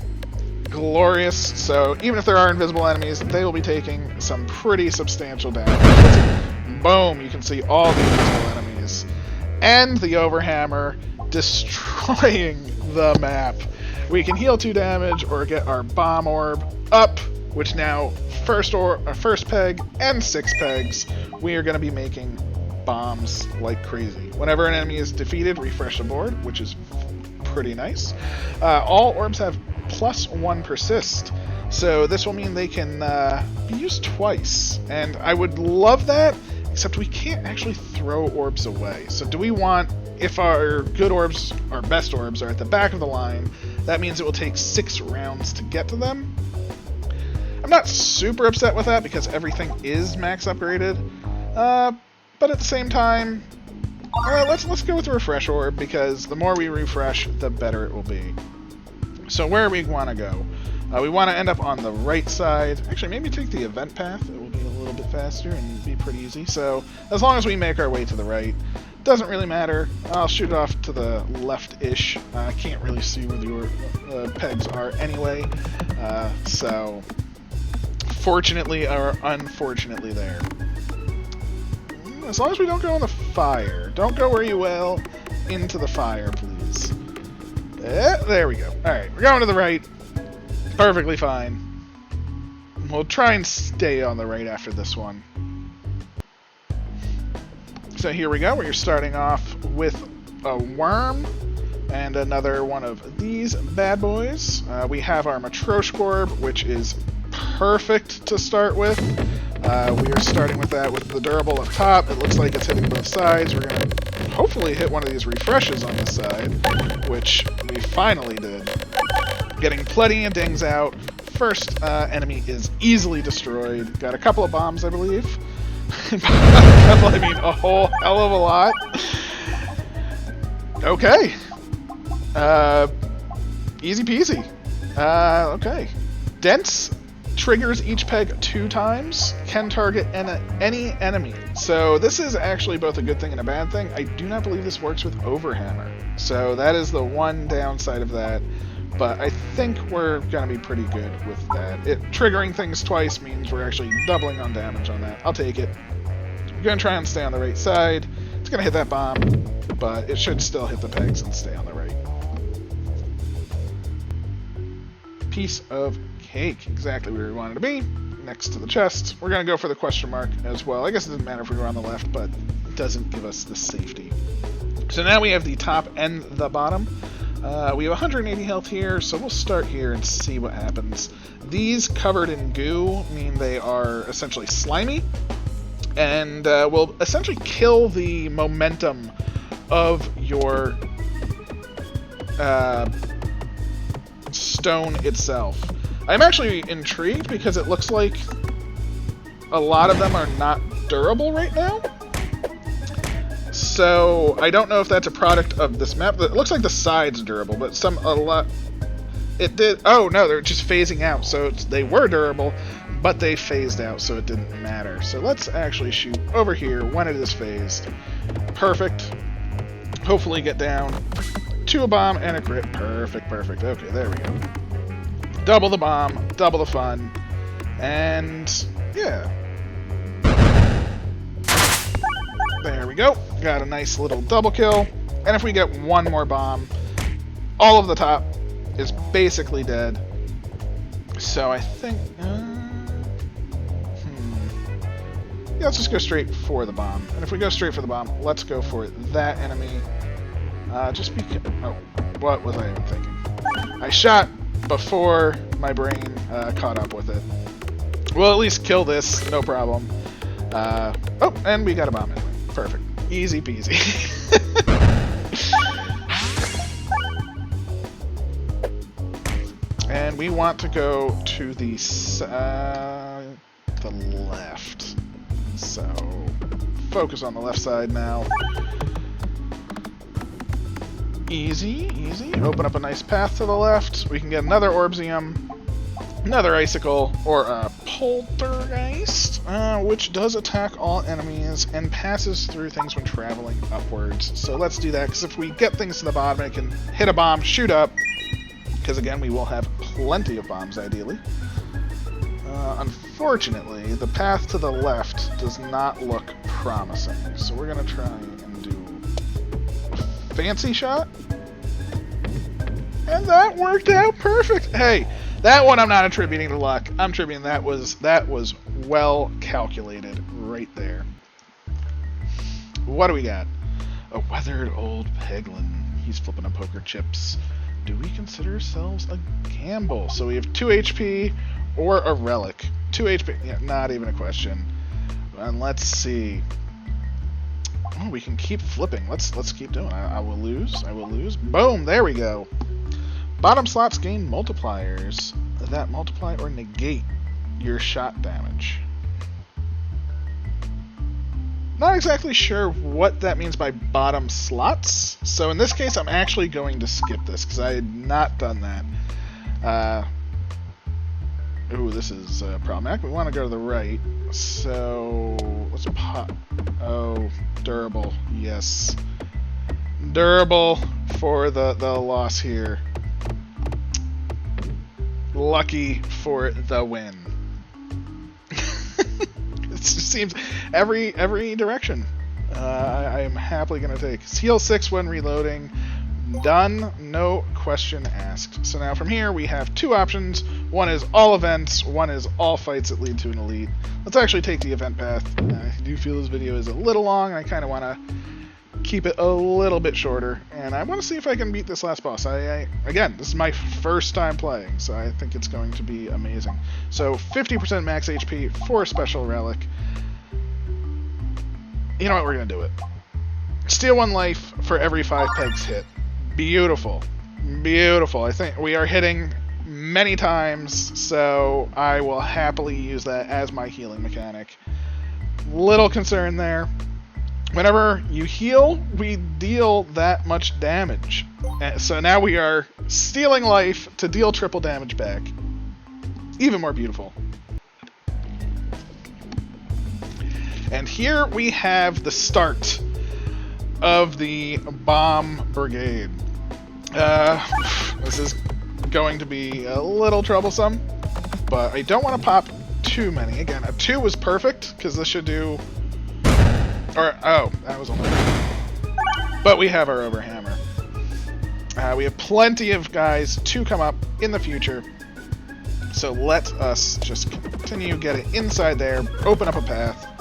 Glorious. So even if there are invisible enemies, they will be taking some pretty substantial damage. Boom, you can see all the invisible enemies. And the overhammer destroying the map. We can heal 2 damage or get our bomb orb up, which now first peg and 6 pegs, we are going to be making bombs like crazy. Whenever an enemy is defeated, refresh the board, which is pretty nice. All orbs have +1 persist, so this will mean they can be used twice, and I would love that, except we can't actually throw orbs away. So do we want, if our good orbs, our best orbs, are at the back of the line, that means it will take 6 rounds to get to them. I'm not super upset with that because everything is max upgraded, but at the same time, let's go with the refresh orb, because the more we refresh, the better it will be. So where we want to go? We want to end up on the right side. Actually, maybe take the event path. It will be a little bit faster and be pretty easy. So as long as we make our way to the right, doesn't really matter. I'll shoot it off to the left-ish. I can't really see where the pegs are anyway. So fortunately or unfortunately there. As long as we don't go in the fire. Don't go where you will. Into the fire, please. There we go. Alright, we're going to the right. Perfectly fine. We'll try and stay on the right after this one. So here we go. We're starting off with a worm and another one of these bad boys. We have our Matryoshka orb, which is perfect to start with. We are starting with that with the durable up top. It looks like it's hitting both sides. We're going to hopefully hit one of these refreshes on this side, which we finally did. Getting plenty of dings out. First enemy is easily destroyed. Got a couple of bombs, I believe. By a couple, I mean a whole hell of a lot. Okay. Easy peasy. Okay. Dense triggers each peg 2 times, can target any enemy. So this is actually both a good thing and a bad thing. I do not believe this works with Overhammer. So that is the one downside of that. But I think we're going to be pretty good with that. Triggering things twice means we're actually doubling on damage on that. I'll take it. We're going to try and stay on the right side. It's going to hit that bomb, but it should still hit the pegs and stay on the right. Piece of cake. Exactly where we wanted to be. Next to the chest. We're going to go for the question mark as well. I guess it doesn't matter if we were on the left, but it doesn't give us the safety. So now we have the top and the bottom. We have 180 health here, so we'll start here and see what happens. These covered in goo mean they are essentially slimy, and will essentially kill the momentum of your stone itself. I'm actually intrigued because it looks like a lot of them are not durable right now. So I don't know if that's a product of this map. It looks like the side's durable, but it did. Oh no, they're just phasing out. So they were durable, but they phased out, so it didn't matter. So let's actually shoot over here when it is phased. Perfect. Hopefully get down to a bomb and a crit. Perfect, perfect. Okay, there we go. Double the bomb, double the fun, and yeah. There we go. Got a nice little double kill. And if we get one more bomb, all of the top is basically dead. So I think... Yeah, let's just go straight for the bomb. And if we go straight for the bomb, let's go for that enemy. Just because... Oh, what was I even thinking? I shot before my brain caught up with it. We'll at least kill this, no problem. Oh, and we got a bomb anyway. Perfect. Easy peasy. And we want to go to the left. So, focus on the left side now. Easy, easy. Open up a nice path to the left. We can get another Orbsium, another Icicle, or a Poltergeist, which does attack all enemies and passes through things when traveling upwards. So let's do that, because if we get things to the bottom, it can hit a bomb, shoot up, because again, we will have plenty of bombs, ideally. Unfortunately, the path to the left does not look promising, so we're going to try and do a fancy shot. And that worked out perfect! Hey! That one I'm not attributing to luck. I'm attributing that was well calculated right there. What do we got? A weathered old Peglin. He's flipping up poker chips. Do we consider ourselves a gamble? So we have 2 HP or a relic. 2 HP. Yeah, not even a question. And let's see. Oh, we can keep flipping. Let's keep doing it. I will lose. I will lose. Boom! There we go. Bottom slots gain multipliers that multiply or negate your shot damage. Not exactly sure what that means by bottom slots, so in this case I'm actually going to skip this because I had not done that. Ooh, this is problematic. We want to go to the right, so let's pop. Oh, durable, yes. Durable for the loss here. Lucky for the win. It just seems every direction I am happily going to take. Heal 6 when reloading. Done. No question asked. So now from here we have 2 options. One is all events. One is all fights that lead to an elite. Let's actually take the event path. I do feel this video is a little long, and I kind of want to keep it a little bit shorter, and I want to see if I can beat this last boss. Again, this is my first time playing, so I think it's going to be amazing. So 50% max HP for a special relic. You know what, we're going to do it. Steal 1 life for every 5 pegs hit. Beautiful. Beautiful. I think we are hitting many times, so I will happily use that as my healing mechanic. Little concern there. Whenever you heal, we deal that much damage. So now we are stealing life to deal triple damage back. Even more beautiful. And here we have the start of the bomb brigade. This is going to be a little troublesome, but I don't want to pop too many. Again, a 2 was perfect, because this should do... oh, that was only... But we have our overhammer. We have plenty of guys to come up in the future, so let us just continue, get it inside there, open up a path.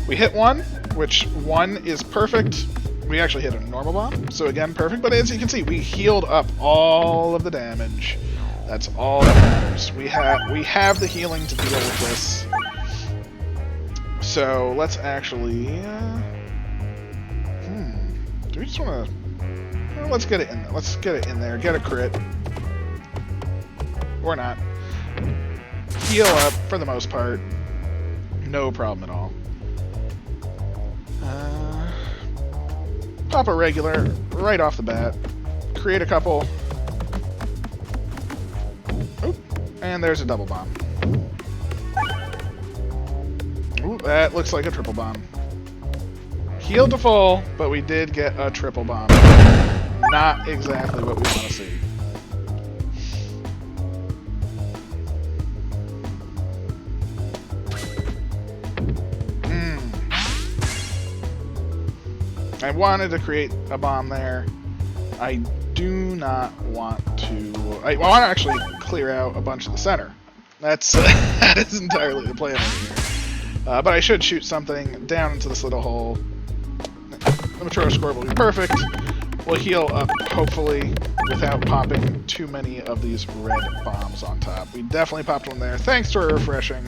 We hit 1, which 1 is perfect. We actually hit a normal bomb, so again, perfect. But as you can see, we healed up all of the damage. That's all that matters. We have the healing to deal with this. So let's actually... do we just want to... Well, let's get it in there. Let's get it in there. Get a crit. Or not. Heal up for the most part. No problem at all. Pop a regular right off the bat. Create a couple. Oop, and there's a double bomb. Ooh, that looks like a triple bomb. Healed to full, but we did get a triple bomb. Not exactly what we want to see. I wanted to create a bomb there. I do not want to... I want to actually clear out a bunch of the center. That's that is entirely the plan right here. But I should shoot something down into this little hole. The Mature score will be perfect. We'll heal up, hopefully, without popping too many of these red bombs on top. We definitely popped one there, thanks to our refreshing.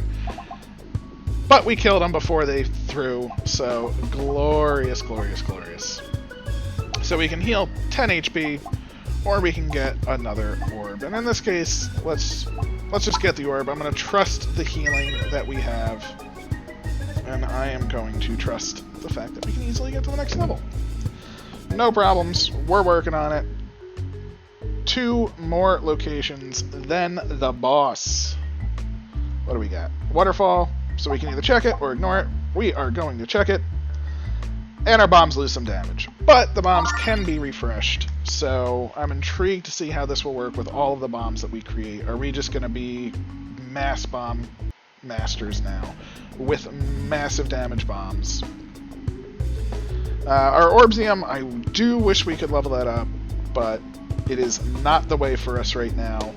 But we killed them before they threw, so glorious, glorious, glorious. So we can heal 10 HP, or we can get another orb. And in this case, let's just get the orb. I'm going to trust the healing that we have, and I am going to trust the fact that we can easily get to the next level. No problems. We're working on it. 2 more locations, then the boss. What do we got? Waterfall. So we can either check it or ignore it. We are going to check it. And our bombs lose some damage. But the bombs can be refreshed. So I'm intrigued to see how this will work with all of the bombs that we create. Are we just going to be mass bomb masters now? With massive damage bombs. Our Orbsium, I do wish we could level that up. But it is not the way for us right now.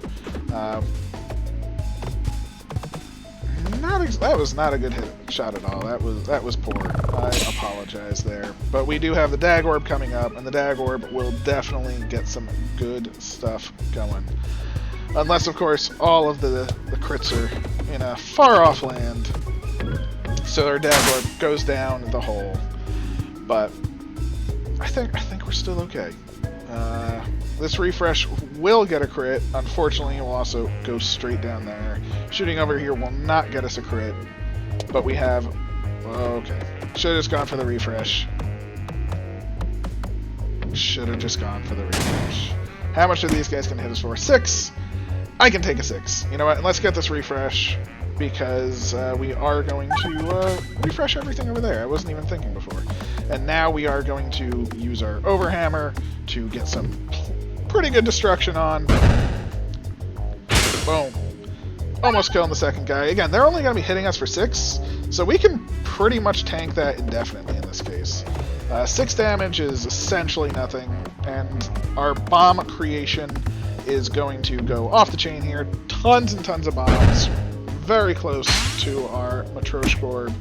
That was not a good shot at all. That was poor. I apologize there. But we do have the Dag Orb coming up, and the Dag Orb will definitely get some good stuff going. Unless, of course, all of the crits are in a far-off land. So our Dag Orb goes down the hole. But I think we're still okay. This refresh will get a crit. Unfortunately, it will also go straight down there. Shooting over here will not get us a crit. But we have... Okay. Should have just gone for the refresh. Should have just gone for the refresh. How much do these guys can hit us for? 6? I can take a 6. You know what? Let's get this refresh. Because we are going to refresh everything over there. I wasn't even thinking before. And now we are going to use our Overhammer to get some pretty good destruction on. Boom. Almost killing the second guy. Again, they're only going to be hitting us for 6, so we can pretty much tank that indefinitely in this case. 6 damage is essentially nothing, and our bomb creation is going to go off the chain here. Tons and tons of bombs. Very close to our Matryoshka orb,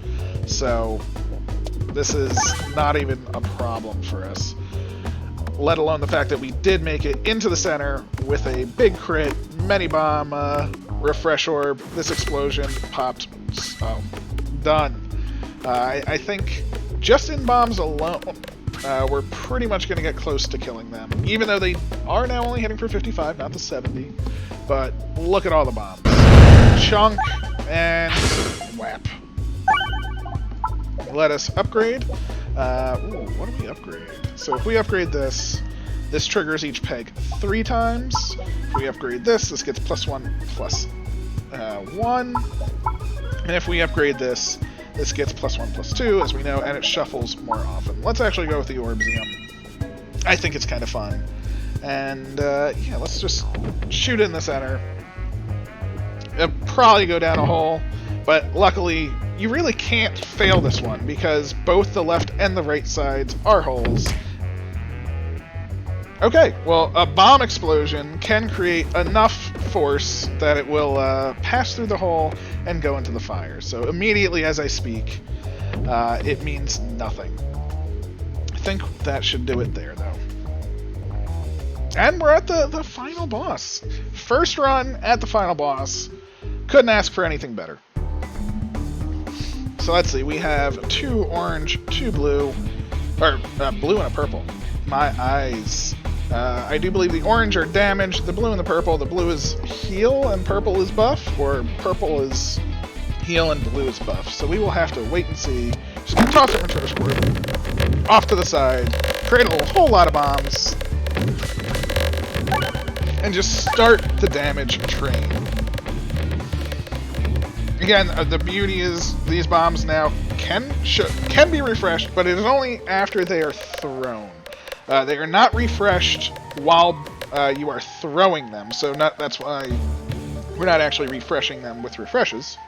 so this is not even a problem for us. Let alone the fact that we did make it into the center with a big crit, many bomb, refresh orb. This explosion popped. Oh, done. I think just in bombs alone, we're pretty much going to get close to killing them. Even though they are now only hitting for 55, not the 70. But look at all the bombs. Chunk and whap. Let us upgrade. What do we upgrade? So if we upgrade this, this triggers each peg 3 times. If we upgrade this, this gets +1/+1. And if we upgrade this, this gets +1/+2, as we know, and it shuffles more often. Let's actually go with the Orbsium. I think it's kind of fun. And, yeah, let's just shoot it in the center. It'll probably go down a hole, but luckily, you really can't fail this one, because both the left and the right sides are holes. Okay, well, a bomb explosion can create enough force that it will pass through the hole and go into the fire. So immediately as I speak, it means nothing. I think that should do it there, though. And we're at the final boss. First run at the final boss. Couldn't ask for anything better. So let's see, we have 2 orange, 2 blue, or blue and a purple. My eyes. I do believe the orange are damaged, the blue and the purple. The blue is heal and purple is buff, or purple is heal and blue is buff. So we will have to wait and see. Just gonna toss it in first word. Off to the side, create a whole lot of bombs, and just start the damage train. Again, the beauty is these bombs now can be refreshed, but it is only after they are thrown. They are not refreshed while you are throwing them, so that's why we're not actually refreshing them with refreshes.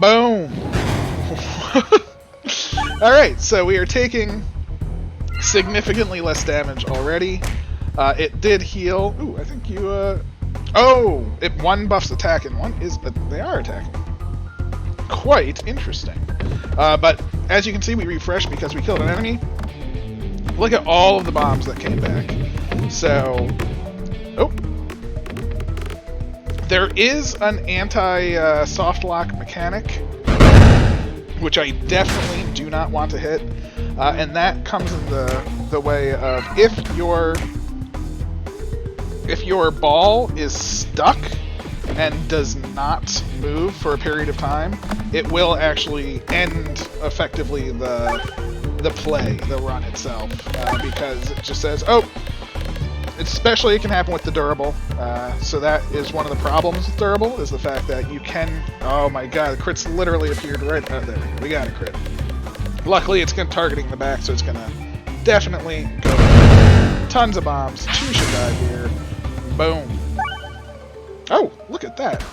Boom! Alright, so we are taking significantly less damage already. It did heal. Ooh, I think you... Oh! One buffs attack and one is... they are attacking. Quite interesting. But as you can see, we refreshed because we killed an enemy. Look at all of the bombs that came back. So... Oh! There is an anti-soft lock mechanic, which I definitely do not want to hit. And that comes in the way of if your ball is stuck and does not move for a period of time, it will actually end effectively the play, the run itself, because it just says, oh, especially it can happen with the durable, so that is one of the problems with durable, is the fact that you can, oh my god, the crits literally appeared right, there we got a crit. Luckily it's targeting the back, so it's gonna definitely go. Tons of bombs, 2 should die here. Boom. Oh, look at that.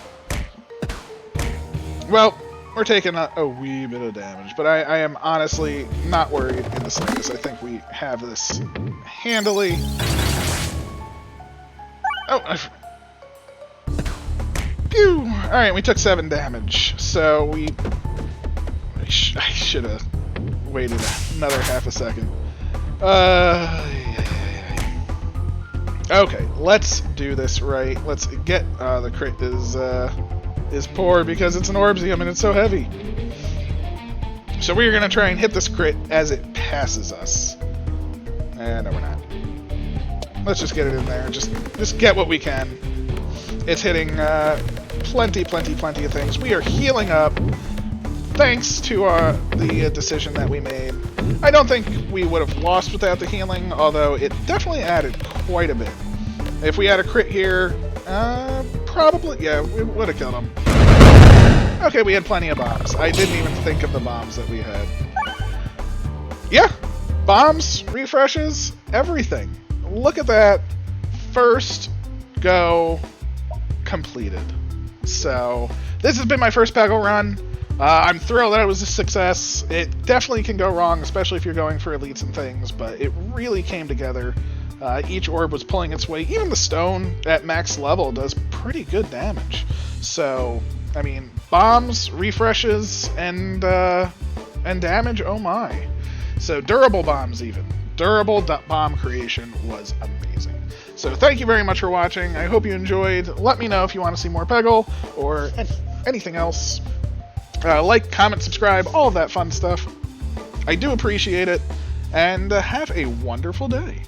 Well, we're taking a wee bit of damage, but I am honestly not worried in the slightest. I think we have this handily. Oh, pew! Alright, we took 7 damage, so I should have waited another half a second. Okay, let's do this right. Let's get the crit is poor because it's an Orbsium and it's so heavy. So we're gonna try and hit this crit as it passes us. No, we're not. Let's just get it in there. Just get what we can. It's hitting plenty of things. We are healing up thanks to the decision that we made. I don't think we would have lost without the healing, although it definitely added quite a bit. If we had a crit here, probably, yeah, we would have killed him. Okay, we had plenty of bombs. I didn't even think of the bombs that we had. Yeah, bombs, refreshes, everything. Look at that. First go completed. So, this has been my first Peggle run. I'm thrilled that it was a success. It definitely can go wrong, especially if you're going for elites and things, but it really came together. Each orb was pulling its weight. Even the stone at max level does pretty good damage. So, I mean, bombs, refreshes, and damage, oh my. So, durable bombs even. Durable bomb creation was amazing. So, thank you very much for watching. I hope you enjoyed. Let me know if you want to see more Peggle or anything else. Like, comment, subscribe, all of that fun stuff. I do appreciate it, and have a wonderful day.